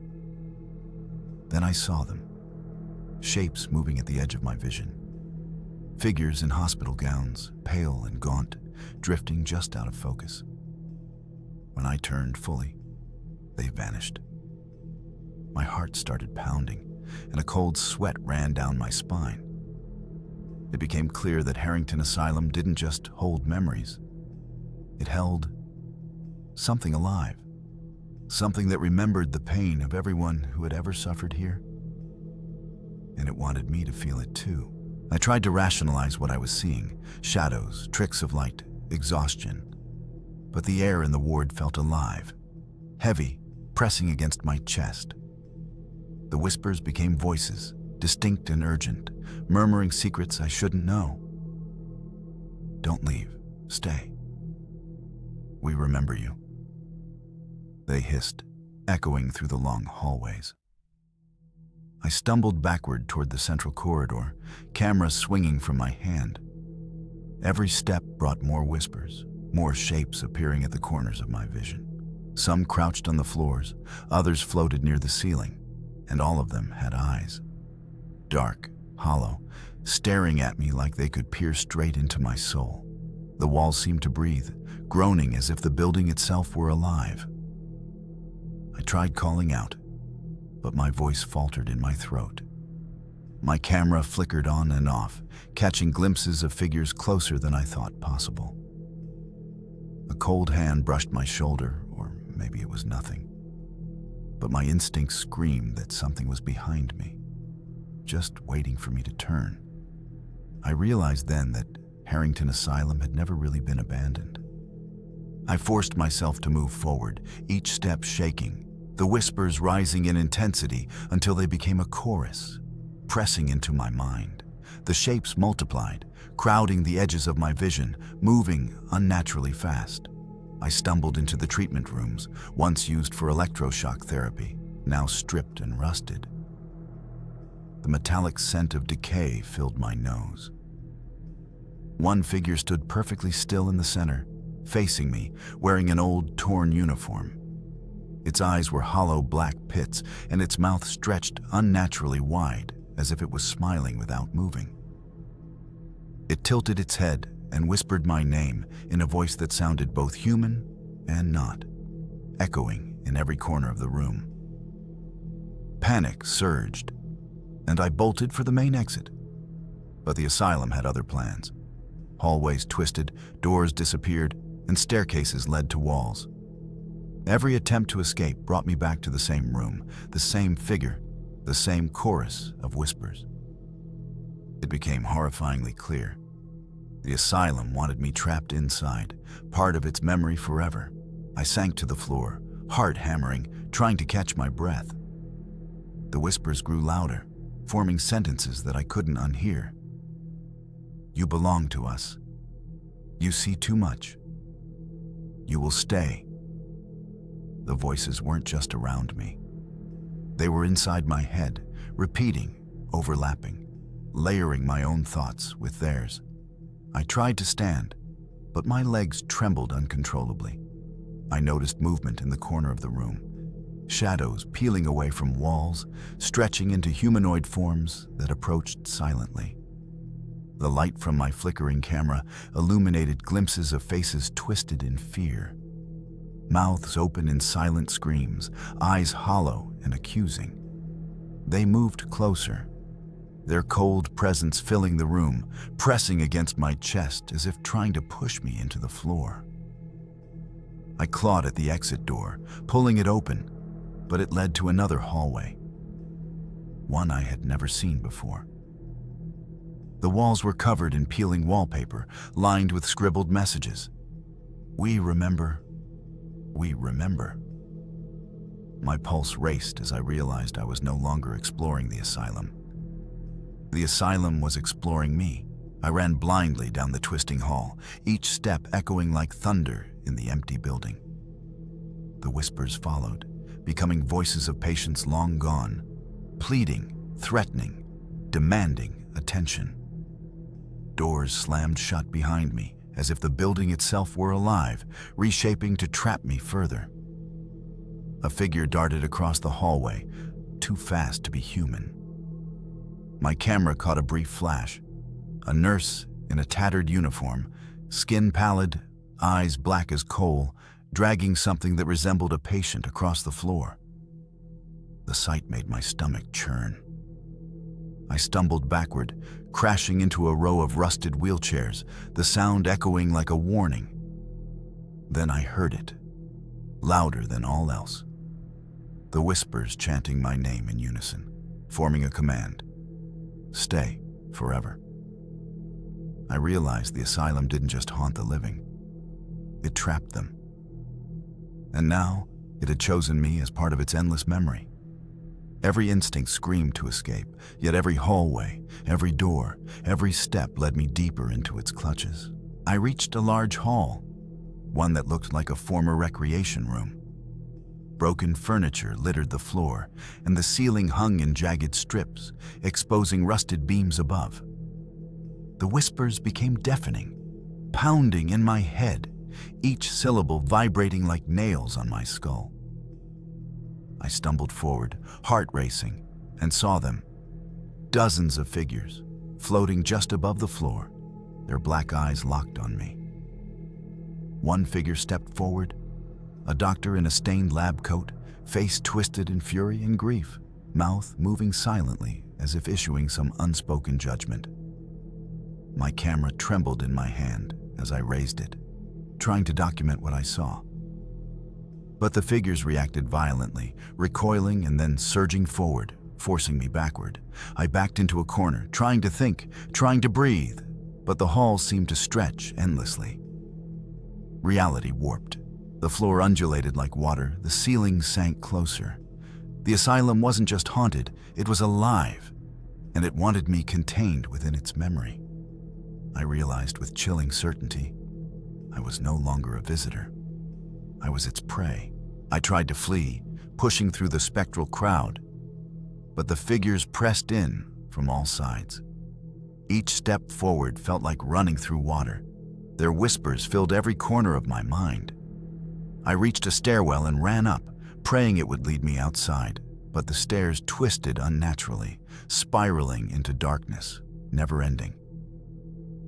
S1: Then I saw them, shapes moving at the edge of my vision. Figures in hospital gowns, pale and gaunt, drifting just out of focus. When I turned fully, they vanished. My heart started pounding, and a cold sweat ran down my spine. It became clear that Harrington Asylum didn't just hold memories. It held something alive, something that remembered the pain of everyone who had ever suffered here. And it wanted me to feel it too. I tried to rationalize what I was seeing: shadows, tricks of light, exhaustion. But the air in the ward felt alive, heavy, pressing against my chest. The whispers became voices, distinct and urgent, murmuring secrets I shouldn't know. "Don't leave. Stay. We remember you," they hissed, echoing through the long hallways. I stumbled backward toward the central corridor, camera swinging from my hand. Every step brought more whispers, more shapes appearing at the corners of my vision. Some crouched on the floors, others floated near the ceiling, and all of them had eyes. Dark, hollow, staring at me like they could peer straight into my soul. The walls seemed to breathe, groaning as if the building itself were alive. I tried calling out, but my voice faltered in my throat. My camera flickered on and off, catching glimpses of figures closer than I thought possible. A cold hand brushed my shoulder, or maybe it was nothing. But my instincts screamed that something was behind me, just waiting for me to turn. I realized then that Harrington Asylum had never really been abandoned. I forced myself to move forward, each step shaking, the whispers rising in intensity until they became a chorus, pressing into my mind. The shapes multiplied, crowding the edges of my vision, moving unnaturally fast. I stumbled into the treatment rooms, once used for electroshock therapy, now stripped and rusted. The metallic scent of decay filled my nose. One figure stood perfectly still in the center, facing me, wearing an old, torn uniform. Its eyes were hollow black pits, and its mouth stretched unnaturally wide, as if it was smiling without moving. It tilted its head and whispered my name in a voice that sounded both human and not, echoing in every corner of the room. Panic surged, and I bolted for the main exit. But the asylum had other plans. Hallways twisted, doors disappeared, and staircases led to walls. Every attempt to escape brought me back to the same room, the same figure, the same chorus of whispers. It became horrifyingly clear. The asylum wanted me trapped inside, part of its memory forever. I sank to the floor, heart hammering, trying to catch my breath. The whispers grew louder, forming sentences that I couldn't unhear. "You belong to us. You see too much. You will stay." The voices weren't just around me. They were inside my head, repeating, overlapping, layering my own thoughts with theirs. I tried to stand, but my legs trembled uncontrollably. I noticed movement in the corner of the room, shadows peeling away from walls, stretching into humanoid forms that approached silently. The light from my flickering camera illuminated glimpses of faces twisted in fear. Mouths open in silent screams, eyes hollow and accusing. They moved closer, their cold presence filling the room, pressing against my chest as if trying to push me into the floor. I clawed at the exit door, pulling it open, but it led to another hallway, one I had never seen before. The walls were covered in peeling wallpaper, lined with scribbled messages. "We remember. We remember." My pulse raced as I realized I was no longer exploring the asylum. The asylum was exploring me. I ran blindly down the twisting hall, each step echoing like thunder in the empty building. The whispers followed, becoming voices of patients long gone, pleading, threatening, demanding attention. Doors slammed shut behind me, as if the building itself were alive, reshaping to trap me further. A figure darted across the hallway, too fast to be human. My camera caught a brief flash. A nurse in a tattered uniform, skin pallid, eyes black as coal, dragging something that resembled a patient across the floor. The sight made my stomach churn. I stumbled backward, crashing into a row of rusted wheelchairs, the sound echoing like a warning. Then I heard it, louder than all else. The whispers chanting my name in unison, forming a command. Stay, forever. I realized the asylum didn't just haunt the living. It trapped them. And now, it had chosen me as part of its endless memory. Every instinct screamed to escape, yet every hallway, every door, every step led me deeper into its clutches. I reached a large hall, one that looked like a former recreation room. Broken furniture littered the floor, and the ceiling hung in jagged strips, exposing rusted beams above. The whispers became deafening, pounding in my head, each syllable vibrating like nails on my skull. I stumbled forward, heart racing, and saw them. Dozens of figures, floating just above the floor, their black eyes locked on me. One figure stepped forward, a doctor in a stained lab coat, face twisted in fury and grief, mouth moving silently as if issuing some unspoken judgment. My camera trembled in my hand as I raised it, trying to document what I saw. But the figures reacted violently, recoiling and then surging forward, forcing me backward. I backed into a corner, trying to think, trying to breathe, but the hall seemed to stretch endlessly. Reality warped. The floor undulated like water, the ceiling sank closer. The asylum wasn't just haunted, it was alive, and it wanted me contained within its memory. I realized with chilling certainty, I was no longer a visitor. I was its prey. I tried to flee, pushing through the spectral crowd, but the figures pressed in from all sides. Each step forward felt like running through water. Their whispers filled every corner of my mind. I reached a stairwell and ran up, praying it would lead me outside, but the stairs twisted unnaturally, spiraling into darkness, never ending.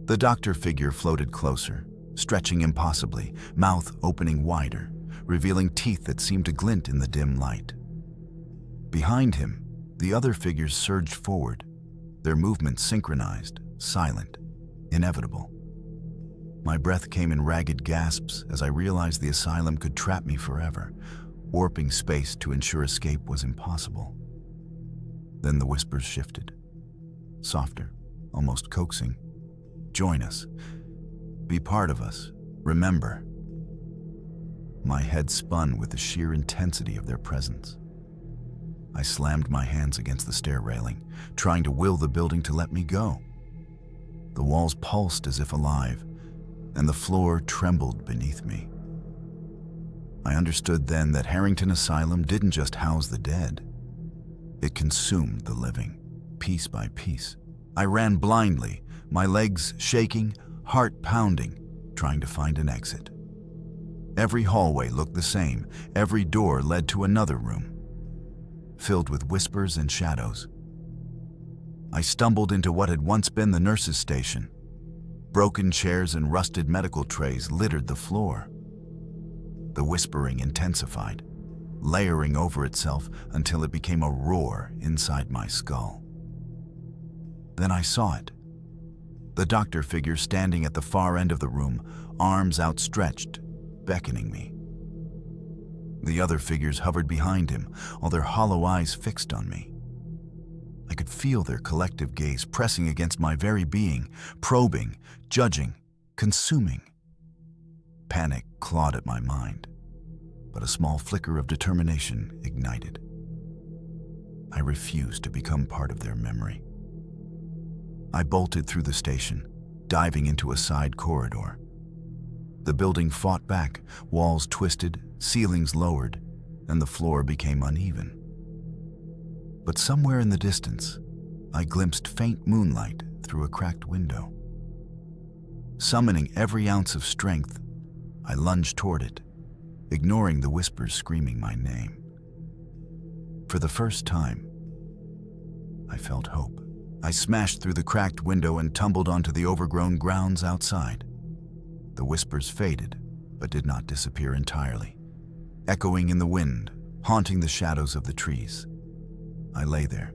S1: The doctor figure floated closer, stretching impossibly, mouth opening wider, revealing teeth that seemed to glint in the dim light. Behind him, the other figures surged forward, their movements synchronized, silent, inevitable. My breath came in ragged gasps as I realized the asylum could trap me forever, warping space to ensure escape was impossible. Then the whispers shifted, softer, almost coaxing. Join us. Be part of us. Remember. My head spun with the sheer intensity of their presence. I slammed my hands against the stair railing, trying to will the building to let me go. The walls pulsed as if alive, and the floor trembled beneath me. I understood then that Harrington Asylum didn't just house the dead. It consumed the living, piece by piece. I ran blindly, my legs shaking, heart pounding, trying to find an exit. Every hallway looked the same, every door led to another room, filled with whispers and shadows. I stumbled into what had once been the nurse's station. Broken chairs and rusted medical trays littered the floor. The whispering intensified, layering over itself until it became a roar inside my skull. Then I saw it. The doctor figure standing at the far end of the room, arms outstretched, beckoning me. The other figures hovered behind him, all their hollow eyes fixed on me. I could feel their collective gaze pressing against my very being, probing, judging, consuming. Panic clawed at my mind, but a small flicker of determination ignited. I refused to become part of their memory. I bolted through the station, diving into a side corridor. The building fought back, walls twisted, ceilings lowered, and the floor became uneven. But somewhere in the distance, I glimpsed faint moonlight through a cracked window. Summoning every ounce of strength, I lunged toward it, ignoring the whispers screaming my name. For the first time, I felt hope. I smashed through the cracked window and tumbled onto the overgrown grounds outside. The whispers faded, but did not disappear entirely, echoing in the wind, haunting the shadows of the trees. I lay there,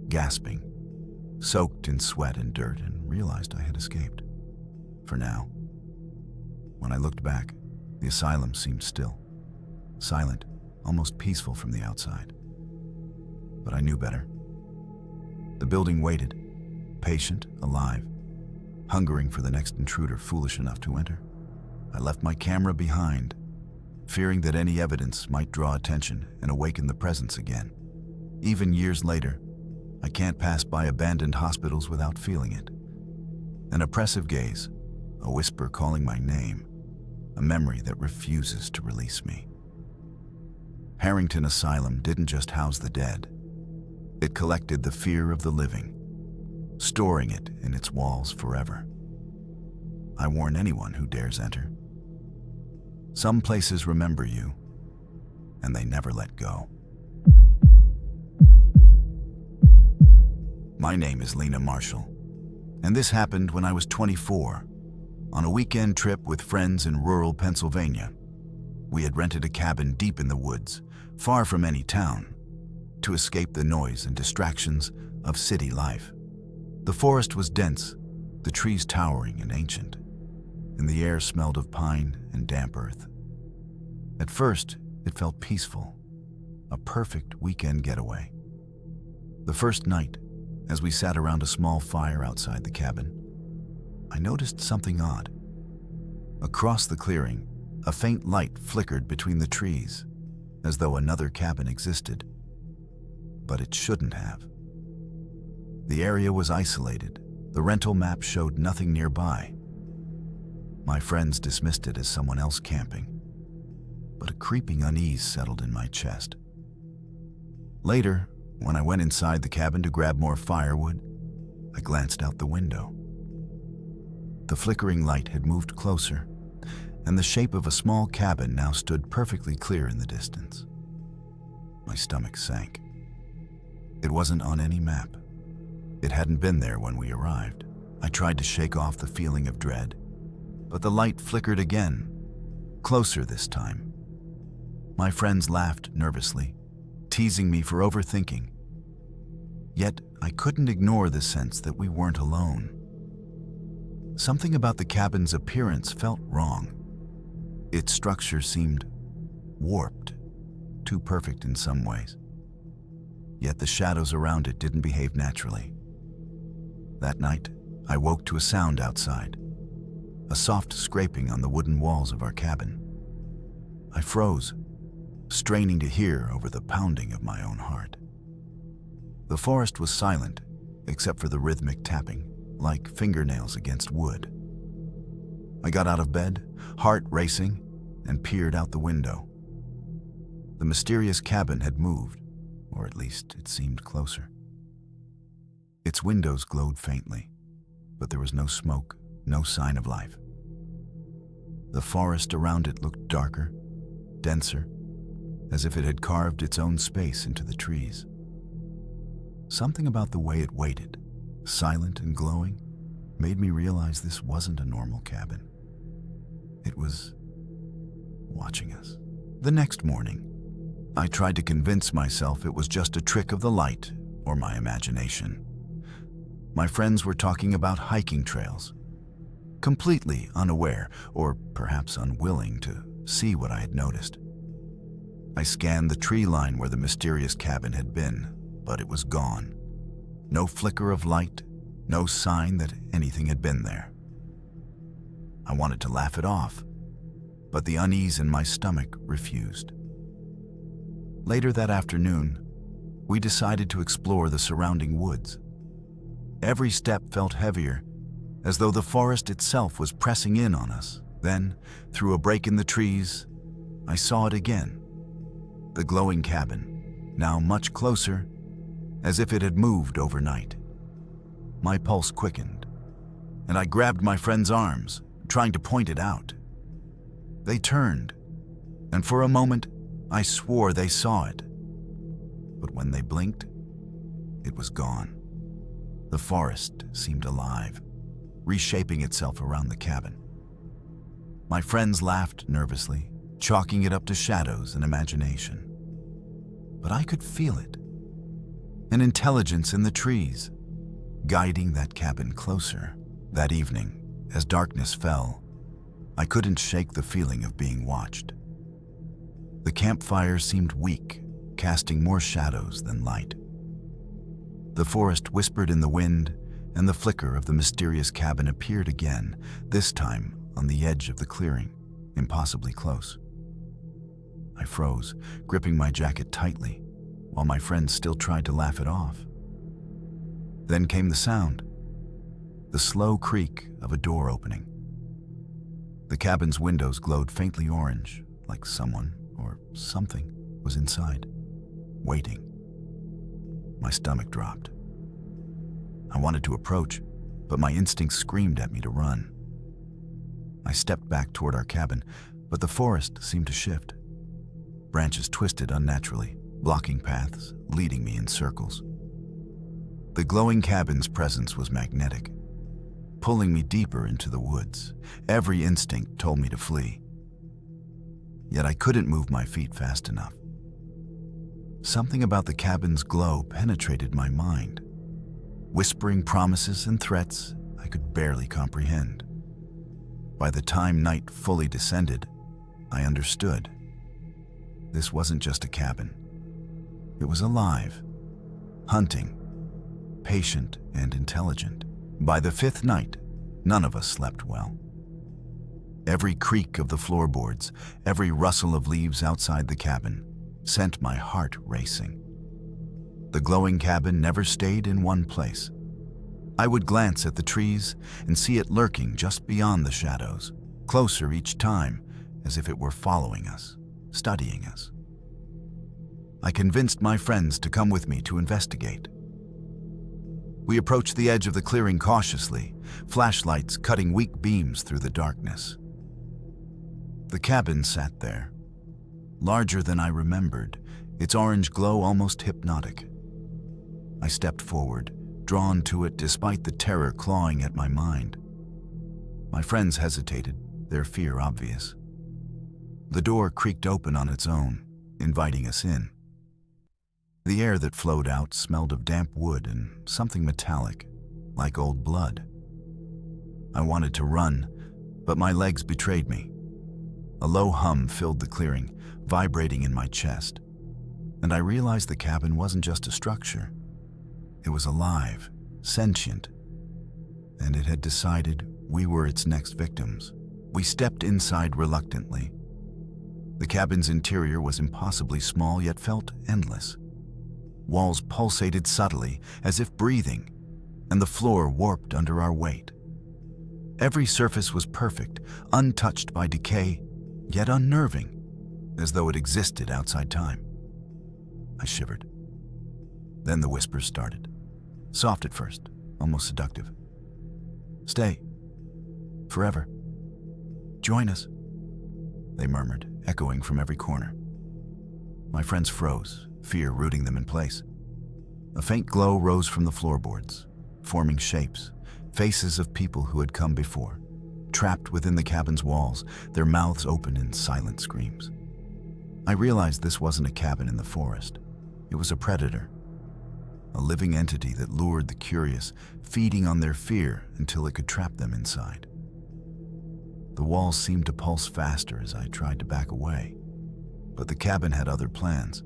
S1: gasping, soaked in sweat and dirt, and realized I had escaped. For now. When I looked back, the asylum seemed still, silent, almost peaceful from the outside. But I knew better. The building waited, patient, alive, hungering for the next intruder foolish enough to enter. I left my camera behind, fearing that any evidence might draw attention and awaken the presence again. Even years later, I can't pass by abandoned hospitals without feeling it. An oppressive gaze, a whisper calling my name, a memory that refuses to release me. Harrington Asylum didn't just house the dead. It collected the fear of the living, storing it in its walls forever. I warn anyone who dares enter. Some places remember you, and they never let go. My name is Lena Marshall, and this happened when I was 24, on a weekend trip with friends in rural Pennsylvania. We had rented a cabin deep in the woods, far from any town, to escape the noise and distractions of city life. The forest was dense, the trees towering and ancient, and the air smelled of pine and damp earth. At first, it felt peaceful, a perfect weekend getaway. The first night, as we sat around a small fire outside the cabin, I noticed something odd. Across the clearing, a faint light flickered between the trees, as though another cabin existed. But it shouldn't have. The area was isolated. The rental map showed nothing nearby. My friends dismissed it as someone else camping, but a creeping unease settled in my chest. Later, when I went inside the cabin to grab more firewood, I glanced out the window. The flickering light had moved closer, and the shape of a small cabin now stood perfectly clear in the distance. My stomach sank. It wasn't on any map. It hadn't been there when we arrived. I tried to shake off the feeling of dread, but the light flickered again, closer this time. My friends laughed nervously, teasing me for overthinking. Yet I couldn't ignore the sense that we weren't alone. Something about the cabin's appearance felt wrong. Its structure seemed warped, too perfect in some ways. Yet the shadows around it didn't behave naturally. That night, I woke to a sound outside, a soft scraping on the wooden walls of our cabin. I froze, straining to hear over the pounding of my own heart. The forest was silent, except for the rhythmic tapping, like fingernails against wood. I got out of bed, heart racing, and peered out the window. The mysterious cabin had moved, or at least it seemed closer. Its windows glowed faintly, but there was no smoke, no sign of life. The forest around it looked darker, denser, as if it had carved its own space into the trees. Something about the way it waited, silent and glowing, made me realize this wasn't a normal cabin. It was watching us. The next morning, I tried to convince myself it was just a trick of the light or my imagination. My friends were talking about hiking trails, completely unaware, or perhaps unwilling, to see what I had noticed. I scanned the tree line where the mysterious cabin had been, but it was gone. No flicker of light, no sign that anything had been there. I wanted to laugh it off, but the unease in my stomach refused. Later that afternoon, we decided to explore the surrounding woods. Every step felt heavier, as though the forest itself was pressing in on us. Then, through a break in the trees, I saw it again. The glowing cabin, now much closer, as if it had moved overnight. My pulse quickened, and I grabbed my friend's arms, trying to point it out. They turned, and for a moment, I swore they saw it. But when they blinked, it was gone. The forest seemed alive, reshaping itself around the cabin. My friends laughed nervously, chalking it up to shadows and imagination. But I could feel it. An intelligence in the trees, guiding that cabin closer. That evening, as darkness fell, I couldn't shake the feeling of being watched. The campfire seemed weak, casting more shadows than light. The forest whispered in the wind, and the flicker of the mysterious cabin appeared again, this time on the edge of the clearing, impossibly close. I froze, gripping my jacket tightly, while my friends still tried to laugh it off. Then came the sound, the slow creak of a door opening. The cabin's windows glowed faintly orange, like someone or something was inside, waiting. My stomach dropped. I wanted to approach, but my instincts screamed at me to run. I stepped back toward our cabin, but the forest seemed to shift. Branches twisted unnaturally, blocking paths, leading me in circles. The glowing cabin's presence was magnetic, pulling me deeper into the woods. Every instinct told me to flee. Yet I couldn't move my feet fast enough. Something about the cabin's glow penetrated my mind, whispering promises and threats I could barely comprehend. By the time night fully descended, I understood. This wasn't just a cabin. It was alive, hunting, patient and intelligent. By the fifth night, none of us slept well. Every creak of the floorboards, every rustle of leaves outside the cabin, sent my heart racing. The glowing cabin never stayed in one place. I would glance at the trees and see it lurking just beyond the shadows, closer each time, as if it were following us, studying us. I convinced my friends to come with me to investigate. We approached the edge of the clearing cautiously, flashlights cutting weak beams through the darkness. The cabin sat there, larger than I remembered, its orange glow almost hypnotic. I stepped forward, drawn to it despite the terror clawing at my mind. My friends hesitated, their fear obvious. The door creaked open on its own, inviting us in. The air that flowed out smelled of damp wood and something metallic, like old blood. I wanted to run, but my legs betrayed me. A low hum filled the clearing, vibrating in my chest, and I realized the cabin wasn't just a structure. It was alive, sentient, and it had decided we were its next victims. We stepped inside reluctantly. The cabin's interior was impossibly small, yet felt endless. Walls pulsated subtly, as if breathing, and the floor warped under our weight. Every surface was perfect, untouched by decay, yet unnerving, as though it existed outside time. I shivered. Then the whispers started. Soft at first, almost seductive. "Stay. Forever. Join us," they murmured, echoing from every corner. My friends froze, fear rooting them in place. A faint glow rose from the floorboards, forming shapes, faces of people who had come before, trapped within the cabin's walls, their mouths open in silent screams. I realized this wasn't a cabin in the forest. It was a predator. a living entity that lured the curious, feeding on their fear until it could trap them inside. The walls seemed to pulse faster as I tried to back away, but the cabin had other plans.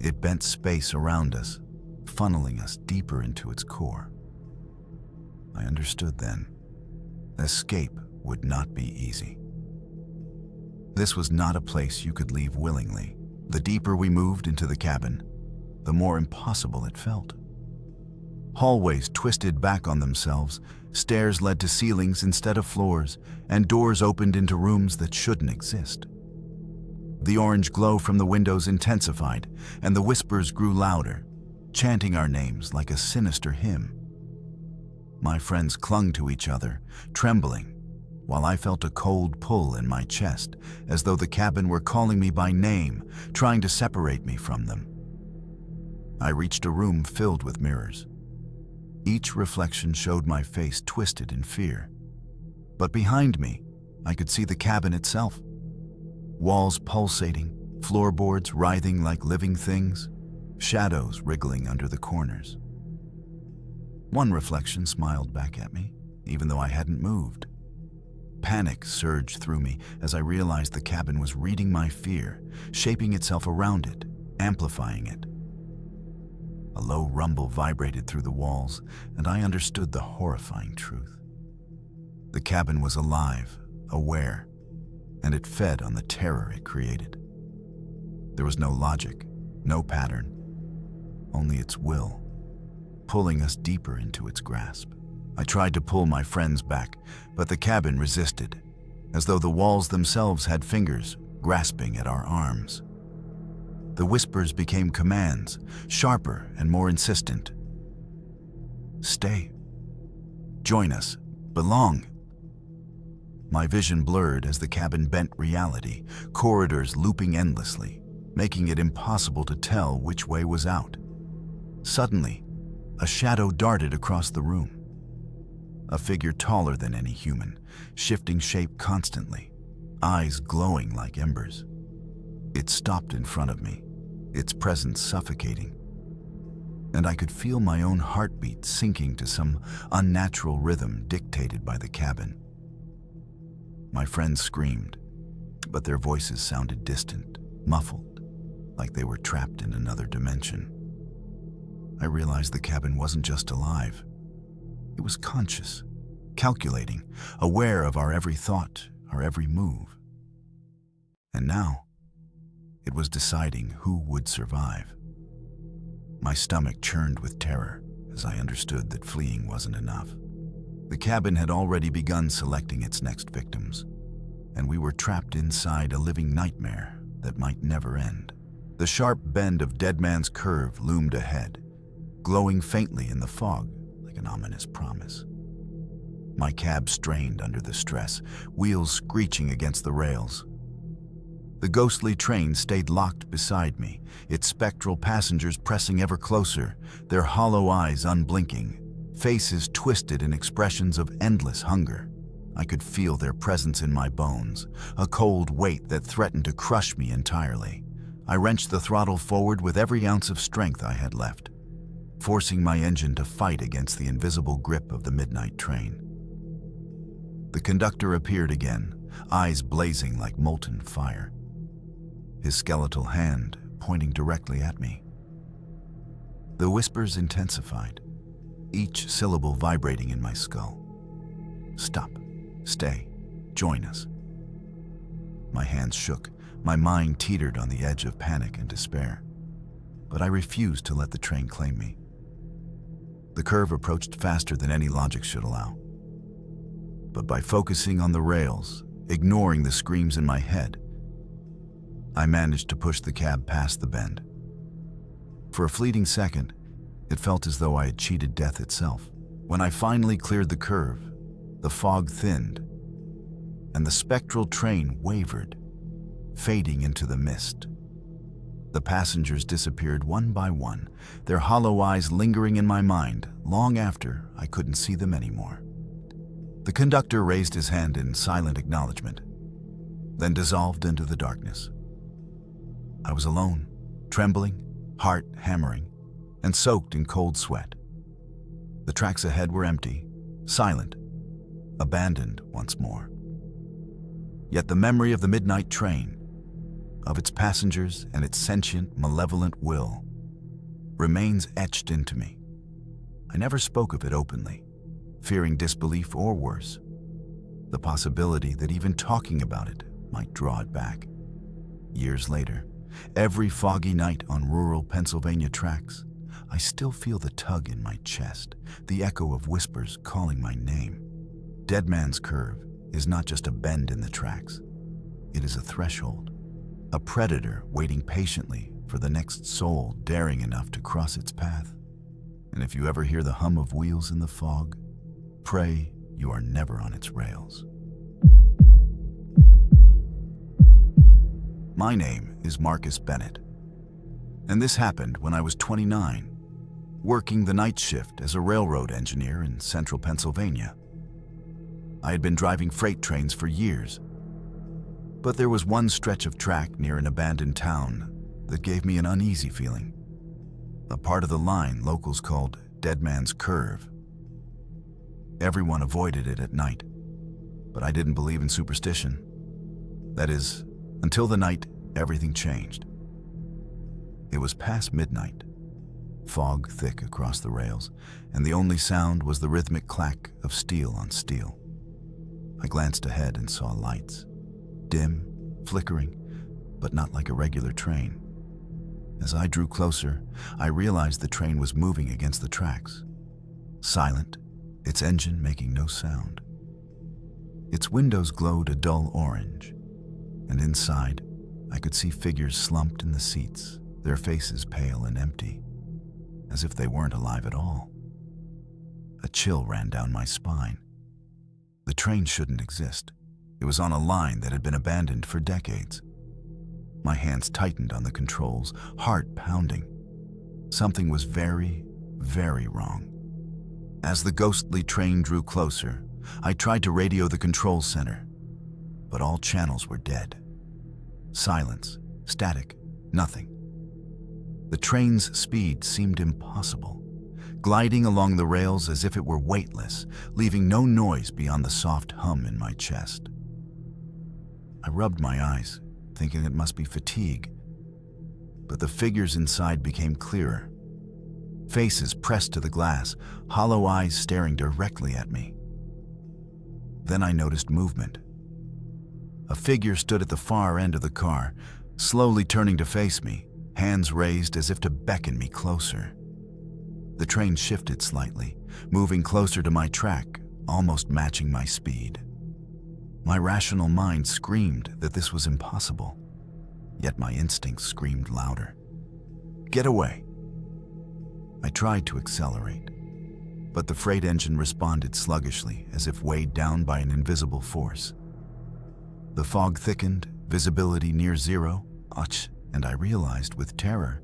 S1: It bent space around us, funneling us deeper into its core. I understood then. Escape would not be easy. This was not a place you could leave willingly. The deeper we moved into the cabin, the more impossible it felt. Hallways twisted back on themselves, stairs led to ceilings instead of floors, and doors opened into rooms that shouldn't exist. The orange glow from the windows intensified, and the whispers grew louder, chanting our names like a sinister hymn. My friends clung to each other, trembling, while I felt a cold pull in my chest, as though the cabin were calling me by name, trying to separate me from them. I reached a room filled with mirrors. Each reflection showed my face twisted in fear. But behind me, I could see the cabin itself. Walls pulsating, floorboards writhing like living things, shadows wriggling under the corners. One reflection smiled back at me, even though I hadn't moved. Panic surged through me as I realized the cabin was reading my fear, shaping itself around it, amplifying it. A low rumble vibrated through the walls, and I understood the horrifying truth. The cabin was alive, aware, and it fed on the terror it created. There was no logic, no pattern, only its will, pulling us deeper into its grasp. I tried to pull my friends back, but the cabin resisted, as though the walls themselves had fingers grasping at our arms. The whispers became commands, sharper and more insistent. Stay. Join us. Belong. My vision blurred as the cabin bent reality, corridors looping endlessly, making it impossible to tell which way was out. Suddenly, a shadow darted across the room. A figure taller than any human, shifting shape constantly, eyes glowing like embers. It stopped in front of me, its presence suffocating, and I could feel my own heartbeat sinking to some unnatural rhythm dictated by the cabin. My friends screamed, but their voices sounded distant, muffled, like they were trapped in another dimension. I realized the cabin wasn't just alive. It was conscious, calculating, aware of our every thought, our every move. And now, it was deciding who would survive. My stomach churned with terror as I understood that fleeing wasn't enough. The cabin had already begun selecting its next victims, and we were trapped inside a living nightmare that might never end. The sharp bend of Dead Man's Curve loomed ahead, glowing faintly in the fog like an ominous promise. My cab strained under the stress, wheels screeching against the rails. The ghostly train stayed locked beside me, its spectral passengers pressing ever closer, their hollow eyes unblinking, faces twisted in expressions of endless hunger. I could feel their presence in my bones, a cold weight that threatened to crush me entirely. I wrenched the throttle forward with every ounce of strength I had left, forcing my engine to fight against the invisible grip of the midnight train. The conductor appeared again, eyes blazing like molten fire, his skeletal hand pointing directly at me. The whispers intensified, each syllable vibrating in my skull. Stop, stay, join us. My hands shook, my mind teetered on the edge of panic and despair, but I refused to let the train claim me. The curve approached faster than any logic should allow. But by focusing on the rails, ignoring the screams in my head, I managed to push the cab past the bend. For a fleeting second, it felt as though I had cheated death itself. When I finally cleared the curve, the fog thinned, and the spectral train wavered, fading into the mist. The passengers disappeared one by one, their hollow eyes lingering in my mind long after I couldn't see them anymore. The conductor raised his hand in silent acknowledgement, then dissolved into the darkness. I was alone, trembling, heart hammering, and soaked in cold sweat. The tracks ahead were empty, silent, abandoned once more. Yet the memory of the midnight train, of its passengers and its sentient, malevolent will, remains etched into me. I never spoke of it openly, fearing disbelief or worse, the possibility that even talking about it might draw it back. Years later, every foggy night on rural Pennsylvania tracks, I still feel the tug in my chest, the echo of whispers calling my name. Dead Man's Curve is not just a bend in the tracks. It is a threshold, a predator waiting patiently for the next soul daring enough to cross its path. And if you ever hear the hum of wheels in the fog, pray you are never on its rails. My name is Marcus Bennett, and this happened when I was 29, working the night shift as a railroad engineer in central Pennsylvania. I had been driving freight trains for years, but there was one stretch of track near an abandoned town that gave me an uneasy feeling. A part of the line locals called Dead Man's Curve. Everyone avoided it at night, but I didn't believe in superstition. That is, until the night everything changed. It was past midnight, fog thick across the rails, and the only sound was the rhythmic clack of steel on steel. I glanced ahead and saw lights, dim, flickering, but not like a regular train. As I drew closer, I realized the train was moving against the tracks, silent, its engine making no sound. Its windows glowed a dull orange, and inside, I could see figures slumped in the seats, their faces pale and empty, as if they weren't alive at all. A chill ran down my spine. The train shouldn't exist. It was on a line that had been abandoned for decades. My hands tightened on the controls, heart pounding. Something was very, very wrong. As the ghostly train drew closer, I tried to radio the control center, but all channels were dead. Silence, static, nothing. The train's speed seemed impossible, gliding along the rails as if it were weightless, leaving no noise beyond the soft hum in my chest. I rubbed my eyes, thinking it must be fatigue, but the figures inside became clearer. Faces pressed to the glass, hollow eyes staring directly at me. Then I noticed movement. A figure stood at the far end of the car, slowly turning to face me, hands raised as if to beckon me closer. The train shifted slightly, moving closer to my track, almost matching my speed. My rational mind screamed that this was impossible, yet my instincts screamed louder. Get away! I tried to accelerate, but the freight engine responded sluggishly, as if weighed down by an invisible force. The fog thickened, visibility near zero, and I realized with terror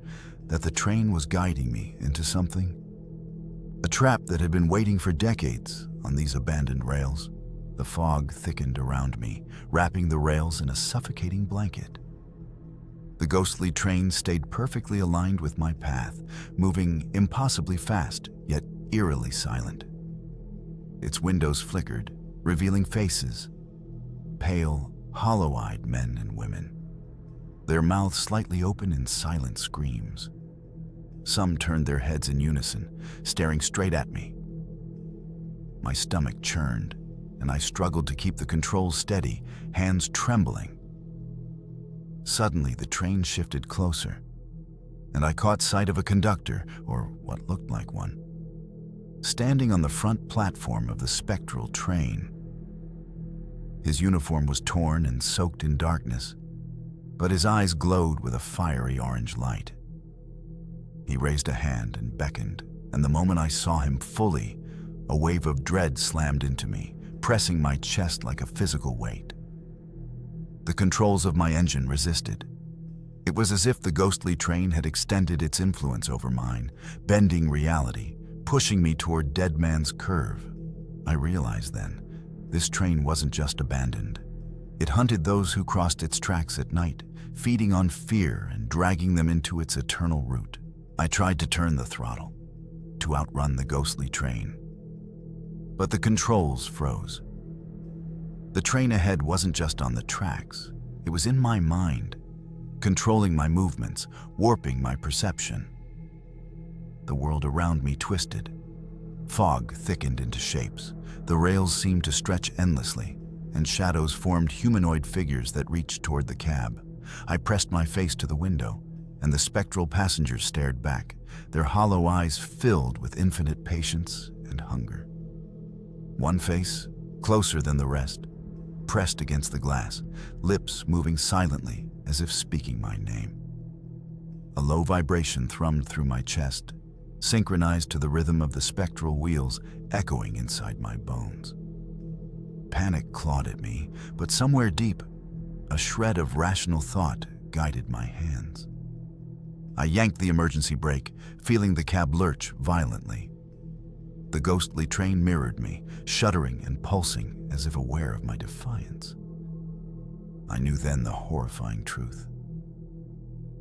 S1: that the train was guiding me into something. A trap that had been waiting for decades on these abandoned rails. The fog thickened around me, wrapping the rails in a suffocating blanket. The ghostly train stayed perfectly aligned with my path, moving impossibly fast, yet eerily silent. Its windows flickered, revealing faces, pale, hollow-eyed men and women, their mouths slightly open in silent screams. Some turned their heads in unison, staring straight at me. My stomach churned, and I struggled to keep the controls steady, hands trembling. Suddenly, the train shifted closer, and I caught sight of a conductor, or what looked like one, standing on the front platform of the spectral train. His uniform was torn and soaked in darkness, but his eyes glowed with a fiery orange light. He raised a hand and beckoned, and the moment I saw him fully, a wave of dread slammed into me, pressing my chest like a physical weight. The controls of my engine resisted. It was as if the ghostly train had extended its influence over mine, bending reality, pushing me toward Dead Man's Curve. I realized then, this train wasn't just abandoned. It hunted those who crossed its tracks at night, feeding on fear and dragging them into its eternal route. I tried to turn the throttle, to outrun the ghostly train. But the controls froze. The train ahead wasn't just on the tracks, it was in my mind, controlling my movements, warping my perception. The world around me twisted. Fog thickened into shapes. The rails seemed to stretch endlessly, and shadows formed humanoid figures that reached toward the cab. I pressed my face to the window, and the spectral passengers stared back, their hollow eyes filled with infinite patience and hunger. One face, closer than the rest, pressed against the glass, lips moving silently as if speaking my name. A low vibration thrummed through my chest, synchronized to the rhythm of the spectral wheels echoing inside my bones. Panic clawed at me, but somewhere deep, a shred of rational thought guided my hands. I yanked the emergency brake, feeling the cab lurch violently. The ghostly train mirrored me, shuddering and pulsing as if aware of my defiance. I knew then the horrifying truth.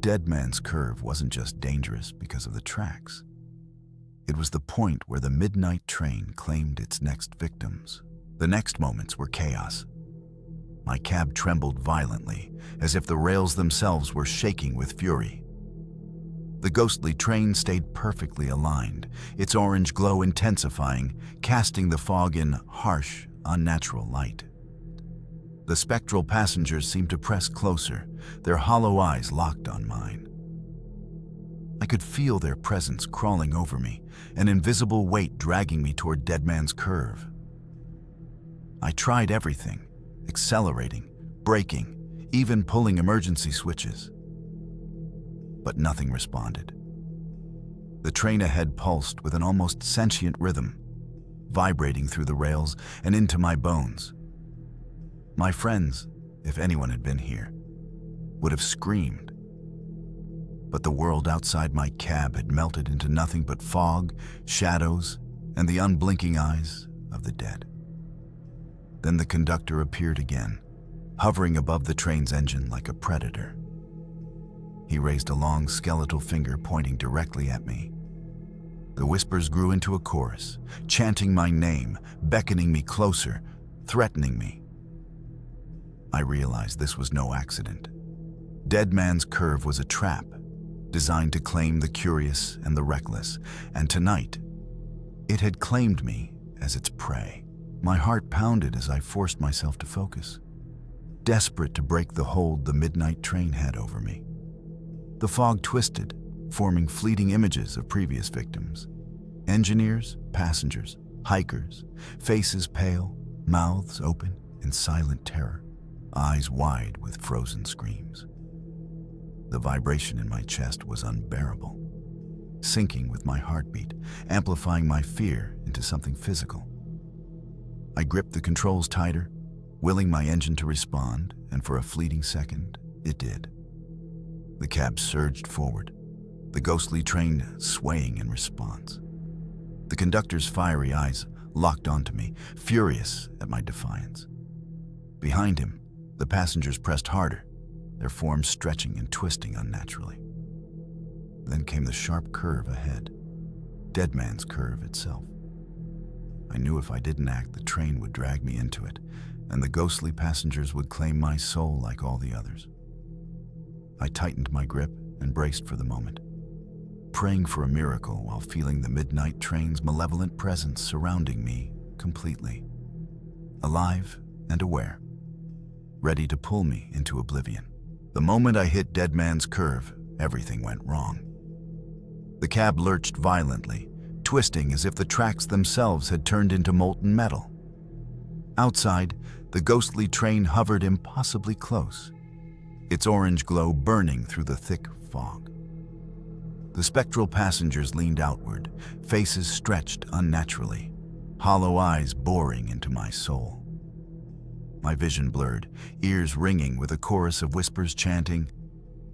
S1: Dead Man's Curve wasn't just dangerous because of the tracks. It was the point where the midnight train claimed its next victims. The next moments were chaos. My cab trembled violently, as if the rails themselves were shaking with fury. The ghostly train stayed perfectly aligned, its orange glow intensifying, casting the fog in harsh, unnatural light. The spectral passengers seemed to press closer, their hollow eyes locked on mine. I could feel their presence crawling over me, an invisible weight dragging me toward Dead Man's Curve. I tried everything, accelerating, braking, even pulling emergency switches. But nothing responded. The train ahead pulsed with an almost sentient rhythm, vibrating through the rails and into my bones. My friends, if anyone had been here, would have screamed. But the world outside my cab had melted into nothing but fog, shadows, and the unblinking eyes of the dead. Then the conductor appeared again, hovering above the train's engine like a predator. He raised a long skeletal finger pointing directly at me. The whispers grew into a chorus, chanting my name, beckoning me closer, threatening me. I realized this was no accident. Dead Man's Curve was a trap, designed to claim the curious and the reckless, and tonight, it had claimed me as its prey. My heart pounded as I forced myself to focus, desperate to break the hold the midnight train had over me. The fog twisted, forming fleeting images of previous victims. Engineers, passengers, hikers, faces pale, mouths open in silent terror, eyes wide with frozen screams. The vibration in my chest was unbearable, syncing with my heartbeat, amplifying my fear into something physical. I gripped the controls tighter, willing my engine to respond, and for a fleeting second, it did. The cab surged forward, the ghostly train swaying in response. The conductor's fiery eyes locked onto me, furious at my defiance. Behind him, the passengers pressed harder, their forms stretching and twisting unnaturally. Then came the sharp curve ahead, Dead Man's Curve itself. I knew if I didn't act, the train would drag me into it, and the ghostly passengers would claim my soul like all the others. I tightened my grip and braced for the moment, praying for a miracle while feeling the midnight train's malevolent presence surrounding me completely. Alive and aware, ready to pull me into oblivion. The moment I hit Dead Man's Curve, everything went wrong. The cab lurched violently, twisting as if the tracks themselves had turned into molten metal. Outside, the ghostly train hovered impossibly close, its orange glow burning through the thick fog. The spectral passengers leaned outward, faces stretched unnaturally, hollow eyes boring into my soul. My vision blurred, ears ringing with a chorus of whispers chanting,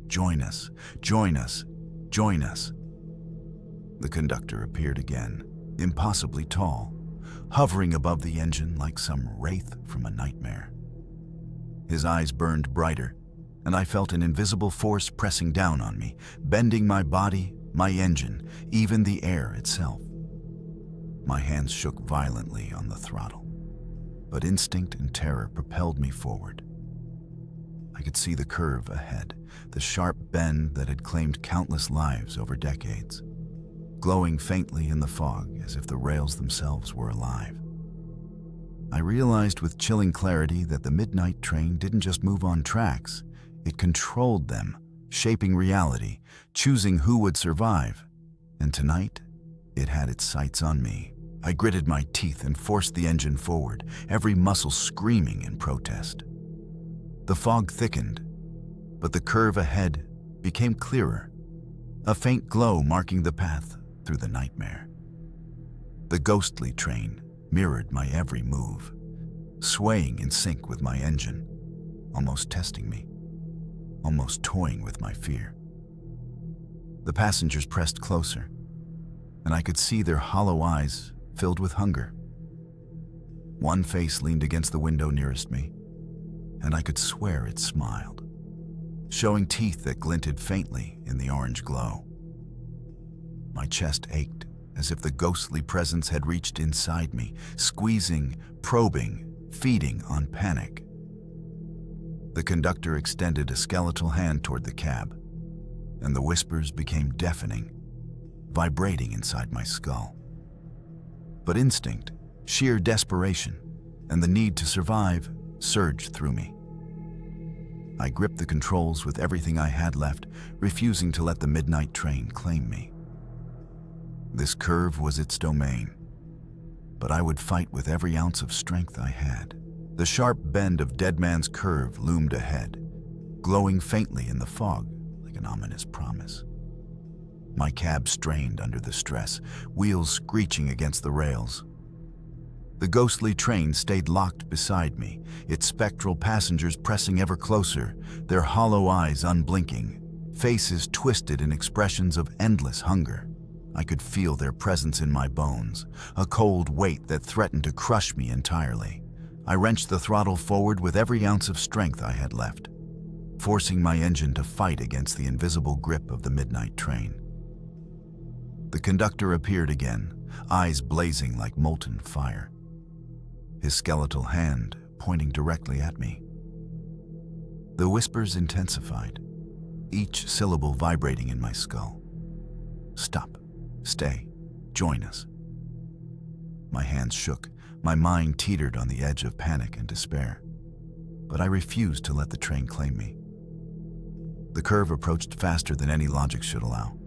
S1: "Join us, join us, join us." The conductor appeared again, impossibly tall, hovering above the engine like some wraith from a nightmare. His eyes burned brighter, and I felt an invisible force pressing down on me, bending my body my engine, even the air itself. My hands shook violently on the throttle, but instinct and terror propelled me forward. I could see the curve ahead, the sharp bend that had claimed countless lives over decades, glowing faintly in the fog as if the rails themselves were alive. I realized with chilling clarity that the midnight train didn't just move on tracks, it controlled them, shaping reality, choosing who would survive. And tonight, it had its sights on me. I gritted my teeth and forced the engine forward, every muscle screaming in protest. The fog thickened, but the curve ahead became clearer, a faint glow marking the path through the nightmare. The ghostly train mirrored my every move, swaying in sync with my engine, almost testing me, almost toying with my fear. The passengers pressed closer, and I could see their hollow eyes filled with hunger. One face leaned against the window nearest me, and I could swear it smiled, showing teeth that glinted faintly in the orange glow. My chest ached as if the ghostly presence had reached inside me, squeezing, probing, feeding on panic. The conductor extended a skeletal hand toward the cab, and the whispers became deafening, vibrating inside my skull. But instinct, sheer desperation, and the need to survive surged through me. I gripped the controls with everything I had left, refusing to let the midnight train claim me. This curve was its domain, but I would fight with every ounce of strength I had. The sharp bend of Dead Man's Curve loomed ahead, glowing faintly in the fog like an ominous promise. My cab strained under the stress, wheels screeching against the rails. The ghostly train stayed locked beside me, its spectral passengers pressing ever closer, their hollow eyes unblinking, faces twisted in expressions of endless hunger. I could feel their presence in my bones, a cold weight that threatened to crush me entirely. I wrenched the throttle forward with every ounce of strength I had left, forcing my engine to fight against the invisible grip of the midnight train. The conductor appeared again, eyes blazing like molten fire, his skeletal hand pointing directly at me. The whispers intensified, each syllable vibrating in my skull. Stop, stay, join us. My hands shook, my mind teetered on the edge of panic and despair, but I refused to let the train claim me. The curve approached faster than any logic should allow.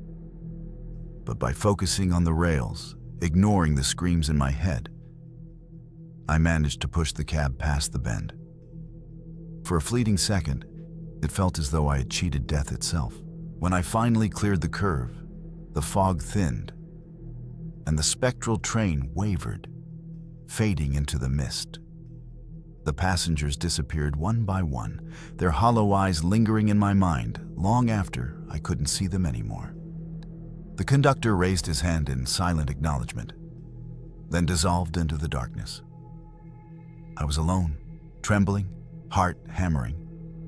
S1: But by focusing on the rails, ignoring the screams in my head, I managed to push the cab past the bend. For a fleeting second, it felt as though I had cheated death itself. When I finally cleared the curve, the fog thinned, and the spectral train wavered, fading into the mist. The passengers disappeared one by one, their hollow eyes lingering in my mind long after I couldn't see them anymore. The conductor raised his hand in silent acknowledgement, then dissolved into the darkness. I was alone, trembling, heart hammering,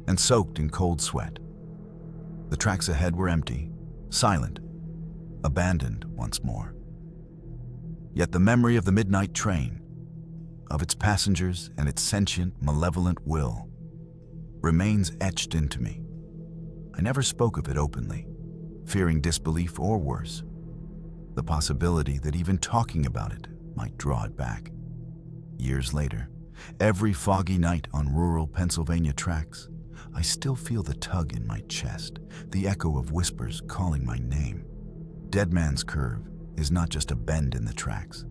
S1: and soaked in cold sweat. The tracks ahead were empty, silent, abandoned once more. Yet the memory of the midnight train, of its passengers and its sentient, malevolent will, remains etched into me. I never spoke of it openly, fearing disbelief or worse, the possibility that even talking about it might draw it back. Years later, every foggy night on rural Pennsylvania tracks, I still feel the tug in my chest, the echo of whispers calling my name. Dead Man's Curve is not just a bend in the tracks.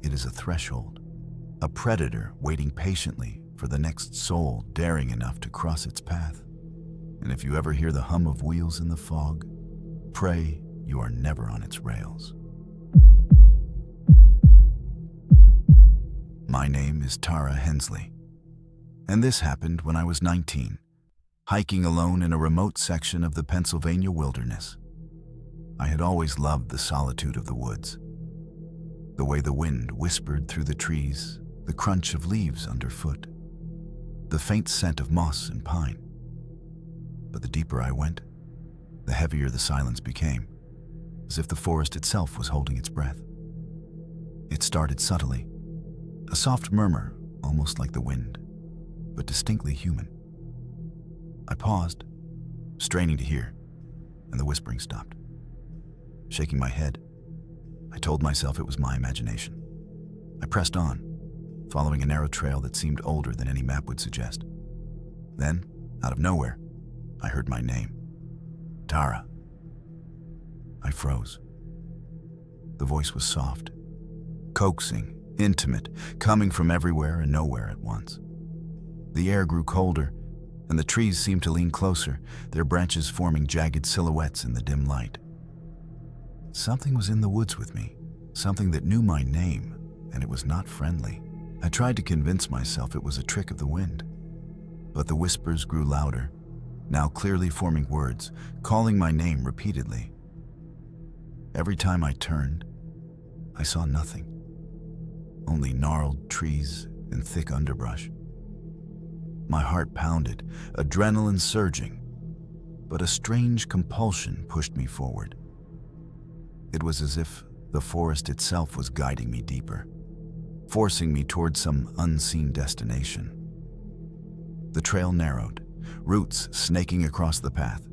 S1: It is a threshold, a predator waiting patiently for the next soul daring enough to cross its path. And if you ever hear the hum of wheels in the fog, pray you are never on its rails. My name is Tara Hensley, and this happened when I was 19, hiking alone in a remote section of the Pennsylvania wilderness. I had always loved the solitude of the woods, the way the wind whispered through the trees, the crunch of leaves underfoot, the faint scent of moss and pine. But the deeper I went, the heavier the silence became. as if the forest itself was holding its breath. It started subtly, a soft murmur, almost like the wind, but distinctly human. I paused, straining to hear, and the whispering stopped. Shaking my head, I told myself it was my imagination. I pressed on, following a narrow trail that seemed older than any map would suggest. Then, out of nowhere, I heard my name. Tara. I froze. The voice was soft, coaxing, intimate, coming from everywhere and nowhere at once. The air grew colder, and the trees seemed to lean closer, their branches forming jagged silhouettes in the dim light. Something was in the woods with me, something that knew my name, and it was not friendly. I tried to convince myself it was a trick of the wind, but the whispers grew louder, now clearly forming words, calling my name repeatedly. Every time I turned, I saw nothing, only gnarled trees and thick underbrush. My heart pounded, adrenaline surging, but a strange compulsion pushed me forward. It was as if the forest itself was guiding me deeper, forcing me toward some unseen destination. The trail narrowed, roots snaking across the path,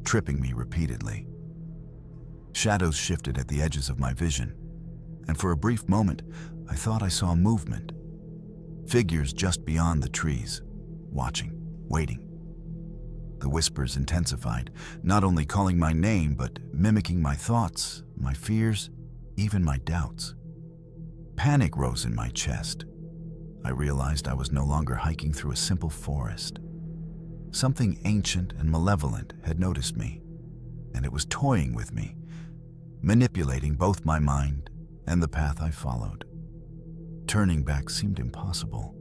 S1: tripping me repeatedly. Shadows shifted at the edges of my vision, and for a brief moment, I thought I saw movement. Figures just beyond the trees, watching, waiting. The whispers intensified, not only calling my name, but mimicking my thoughts, my fears, even my doubts. Panic rose in my chest. I realized I was no longer hiking through a simple forest. Something ancient and malevolent had noticed me, and it was toying with me, manipulating both my mind and the path I followed. Turning back seemed impossible.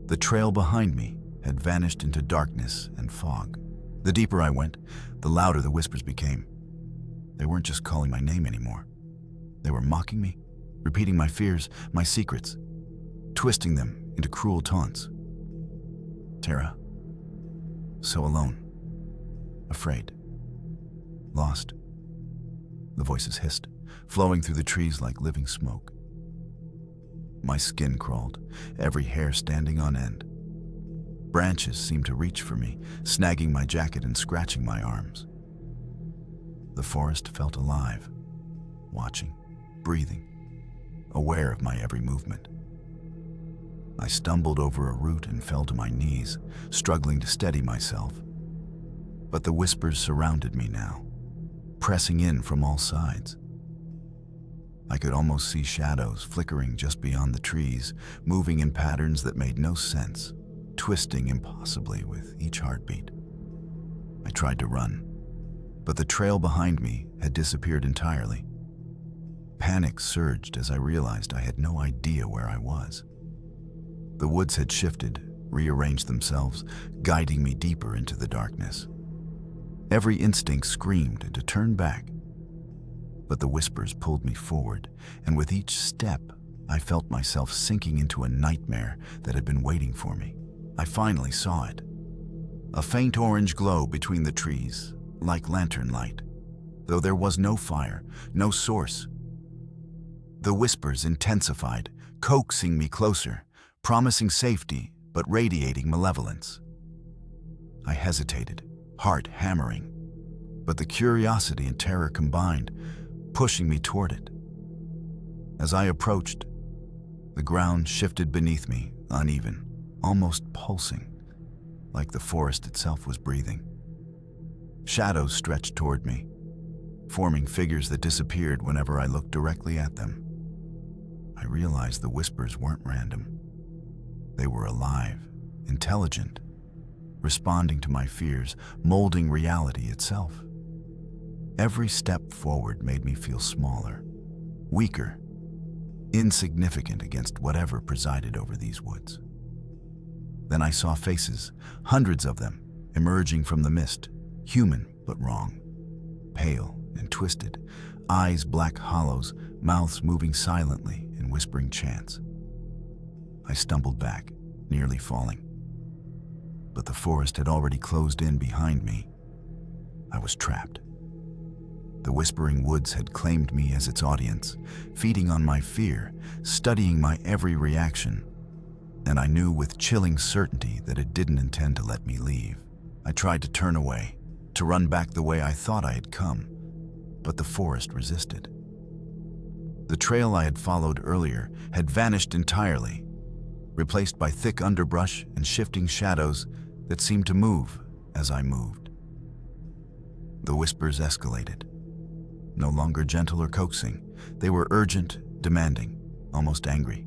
S1: The trail behind me had vanished into darkness and fog. The deeper I went, the louder the whispers became. They weren't just calling my name anymore. They were mocking me, repeating my fears, my secrets, twisting them into cruel taunts. Tara, so alone, afraid, lost. The voices hissed, flowing through the trees like living smoke. My skin crawled, every hair standing on end. Branches seemed to reach for me, snagging my jacket and scratching my arms. The forest felt alive, watching, breathing, aware of my every movement. I stumbled over a root and fell to my knees, struggling to steady myself. But the whispers surrounded me now, pressing in from all sides. I could almost see shadows flickering just beyond the trees, moving in patterns that made no sense, twisting impossibly with each heartbeat. I tried to run, but the trail behind me had disappeared entirely. Panic surged as I realized I had no idea where I was. The woods had shifted, rearranged themselves, guiding me deeper into the darkness. Every instinct screamed to turn back, but the whispers pulled me forward, and with each step, I felt myself sinking into a nightmare that had been waiting for me. I finally saw it. A faint orange glow between the trees, like lantern light, though there was no fire, no source. The whispers intensified, coaxing me closer, promising safety but radiating malevolence. I hesitated, heart hammering, but the curiosity and terror combined, pushing me toward it. As I approached, the ground shifted beneath me, uneven, almost pulsing, like the forest itself was breathing. Shadows stretched toward me, forming figures that disappeared whenever I looked directly at them. I realized the whispers weren't random. They were alive, intelligent, responding to my fears, molding reality itself. Every step forward made me feel smaller, weaker, insignificant against whatever presided over these woods. Then I saw faces, hundreds of them, emerging from the mist, human but wrong, pale and twisted, eyes black hollows, mouths moving silently in whispering chants. I stumbled back, nearly falling. But the forest had already closed in behind me. I was trapped. The whispering woods had claimed me as its audience, feeding on my fear, studying my every reaction. And I knew with chilling certainty that it didn't intend to let me leave. I tried to turn away, to run back the way I thought I had come, but the forest resisted. The trail I had followed earlier had vanished entirely, replaced by thick underbrush and shifting shadows that seemed to move as I moved. The whispers escalated. No longer gentle or coaxing, they were urgent, demanding, almost angry.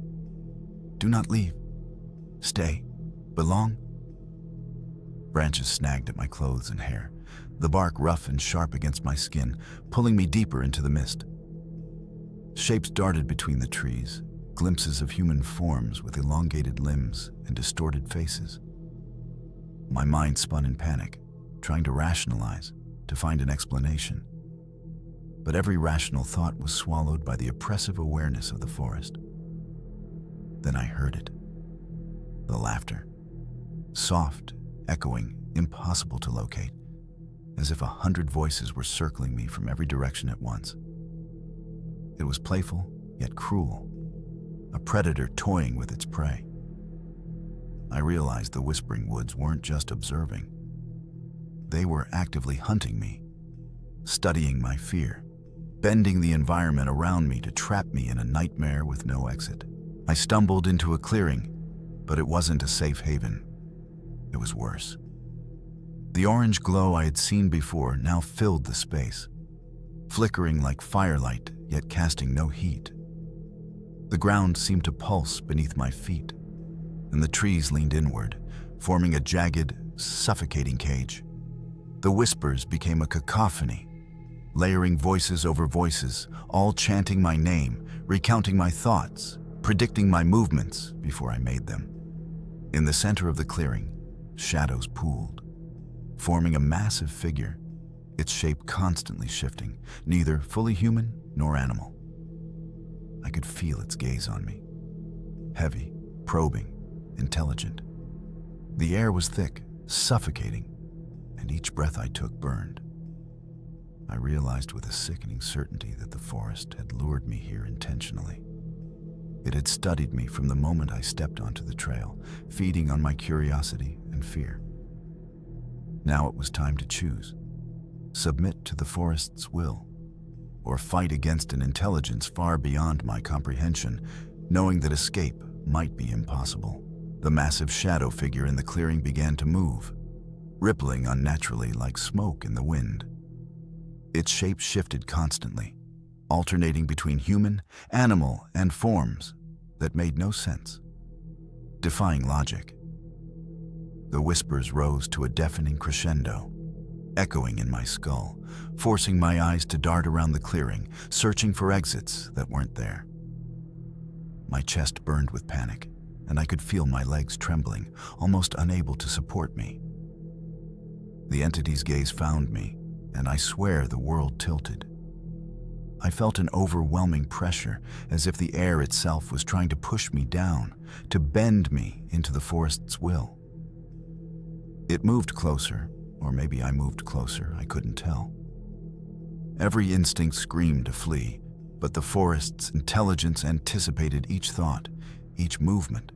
S1: Do not leave. Stay. Belong. Branches snagged at my clothes and hair, the bark rough and sharp against my skin, pulling me deeper into the mist. Shapes darted between the trees, glimpses of human forms with elongated limbs and distorted faces. My mind spun in panic, trying to rationalize, to find an explanation. But every rational thought was swallowed by the oppressive awareness of the forest. Then I heard it. The laughter. Soft, echoing, impossible to locate, as if 100 voices were circling me from every direction at once. It was playful, yet cruel, a predator toying with its prey. I realized the whispering woods weren't just observing. They were actively hunting me, studying my fear, bending the environment around me to trap me in a nightmare with no exit. I stumbled into a clearing, but it wasn't a safe haven. It was worse. The orange glow I had seen before now filled the space, flickering like firelight, yet casting no heat. The ground seemed to pulse beneath my feet, and the trees leaned inward, forming a jagged, suffocating cage. The whispers became a cacophony, layering voices over voices, all chanting my name, recounting my thoughts, predicting my movements before I made them. In the center of the clearing, shadows pooled, forming a massive figure, its shape constantly shifting, neither fully human nor animal. I could feel its gaze on me. Heavy, probing, intelligent. The air was thick, suffocating, and each breath I took burned. I realized with a sickening certainty that the forest had lured me here intentionally. It had studied me from the moment I stepped onto the trail, feeding on my curiosity and fear. Now it was time to choose. Submit to the forest's will, or fight against an intelligence far beyond my comprehension, knowing that escape might be impossible. The massive shadow figure in the clearing began to move, rippling unnaturally like smoke in the wind. Its shape shifted constantly, alternating between human, animal, and forms that made no sense, defying logic. The whispers rose to a deafening crescendo, echoing in my skull, forcing my eyes to dart around the clearing, searching for exits that weren't there. My chest burned with panic, and I could feel my legs trembling, almost unable to support me. The entity's gaze found me, and I swear the world tilted. I felt an overwhelming pressure, as if the air itself was trying to push me down, to bend me into the forest's will. It moved closer, or maybe I moved closer, I couldn't tell. Every instinct screamed to flee, but the forest's intelligence anticipated each thought, each movement,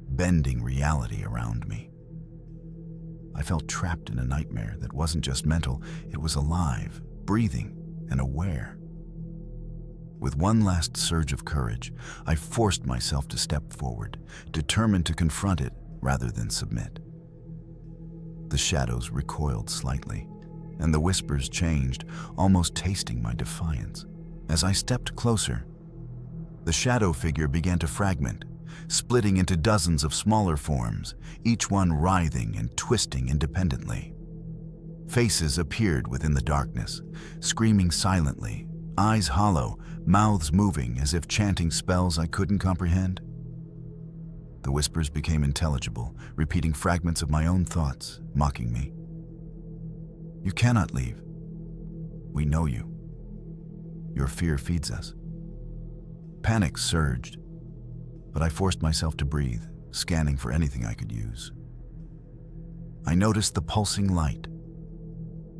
S1: bending reality around me. I felt trapped in a nightmare that wasn't just mental, it was alive, breathing, and aware. With one last surge of courage, I forced myself to step forward, determined to confront it rather than submit. The shadows recoiled slightly, and the whispers changed, almost tasting my defiance. As I stepped closer, the shadow figure began to fragment, splitting into dozens of smaller forms, each one writhing and twisting independently. Faces appeared within the darkness, screaming silently, eyes hollow, mouths moving as if chanting spells I couldn't comprehend. The whispers became intelligible, repeating fragments of my own thoughts, mocking me. You cannot leave. We know you. Your fear feeds us. Panic surged, but I forced myself to breathe, scanning for anything I could use. I noticed the pulsing light,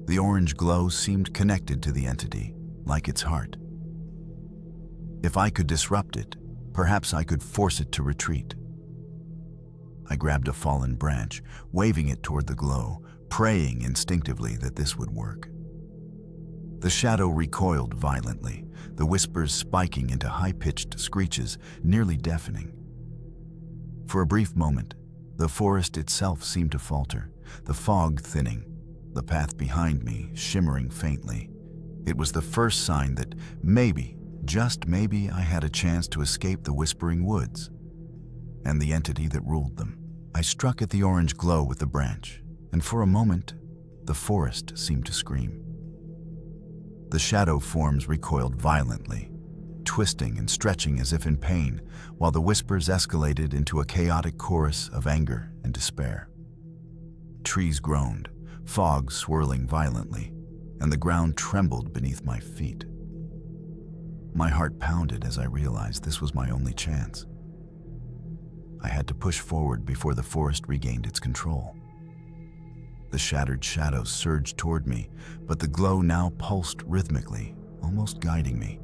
S1: The orange glow seemed connected to the entity, like its heart. If I could disrupt it, perhaps I could force it to retreat. I grabbed a fallen branch, waving it toward the glow, praying instinctively that this would work. The shadow recoiled violently, the whispers spiking into high-pitched screeches, nearly deafening. For a brief moment, the forest itself seemed to falter, the fog thinning, the path behind me shimmering faintly. It was the first sign that maybe, just maybe, I had a chance to escape the Whispering Woods and the entity that ruled them. I struck at the orange glow with the branch, and for a moment, the forest seemed to scream. The shadow forms recoiled violently, twisting and stretching as if in pain, while the whispers escalated into a chaotic chorus of anger and despair. Trees groaned, fog swirling violently, and the ground trembled beneath my feet. My heart pounded as I realized this was my only chance. I had to push forward before the forest regained its control. The shattered shadows surged toward me, but the glow now pulsed rhythmically, almost guiding me.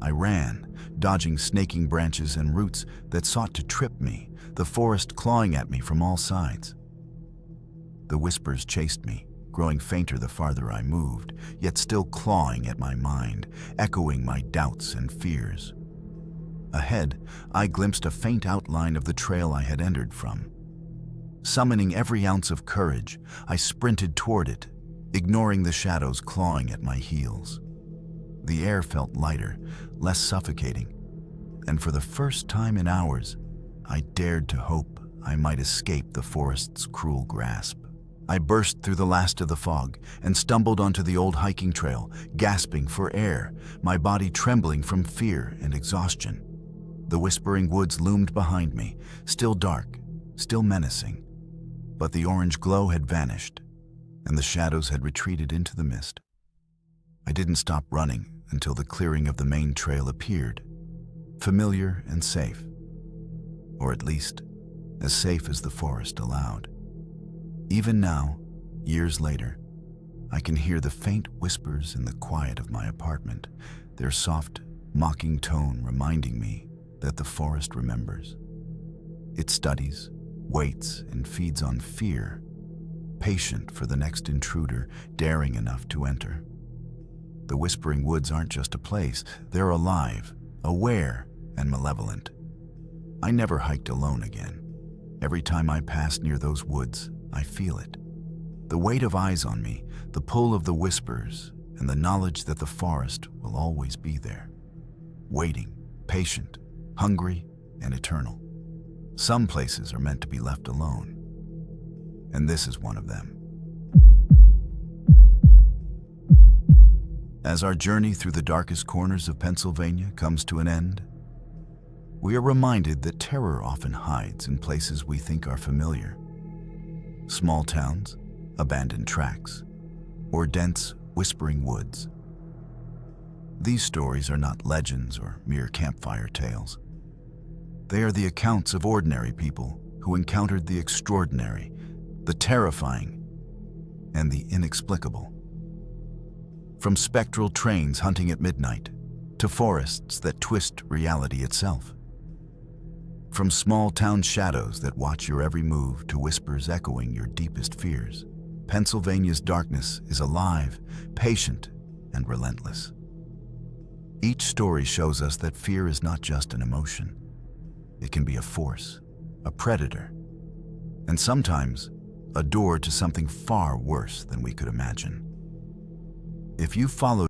S1: I ran, dodging snaking branches and roots that sought to trip me, the forest clawing at me from all sides. The whispers chased me, growing fainter the farther I moved, yet still clawing at my mind, echoing my doubts and fears. Ahead, I glimpsed a faint outline of the trail I had entered from. Summoning every ounce of courage, I sprinted toward it, ignoring the shadows clawing at my heels. The air felt lighter, less suffocating, and for the first time in hours, I dared to hope I might escape the forest's cruel grasp. I burst through the last of the fog and stumbled onto the old hiking trail, gasping for air, my body trembling from fear and exhaustion. The Whispering Woods loomed behind me, still dark, still menacing. But the orange glow had vanished, and the shadows had retreated into the mist. I didn't stop running until the clearing of the main trail appeared, familiar and safe, or at least as safe as the forest allowed. Even now, years later, I can hear the faint whispers in the quiet of my apartment, their soft, mocking tone reminding me that the forest remembers. It studies, waits, and feeds on fear, patient for the next intruder daring enough to enter. The Whispering Woods aren't just a place, they're alive, aware, and malevolent. I never hiked alone again. Every time I pass near those woods, I feel it. The weight of eyes on me, the pull of the whispers, and the knowledge that the forest will always be there. Waiting, patient, hungry, and eternal. Some places are meant to be left alone, and this is one of them. As our journey through the darkest corners of Pennsylvania comes to an end, we are reminded that terror often hides in places we think are familiar. Small towns, abandoned tracks, or dense, whispering woods. These stories are not legends or mere campfire tales. They are the accounts of ordinary people who encountered the extraordinary, the terrifying, and the inexplicable. From spectral trains hunting at midnight to forests that twist reality itself. From small-town shadows that watch your every move to whispers echoing your deepest fears, Pennsylvania's darkness is alive, patient, and relentless. Each story shows us that fear is not just an emotion. It can be a force, a predator, and sometimes a door to something far worse than we could imagine. If you follow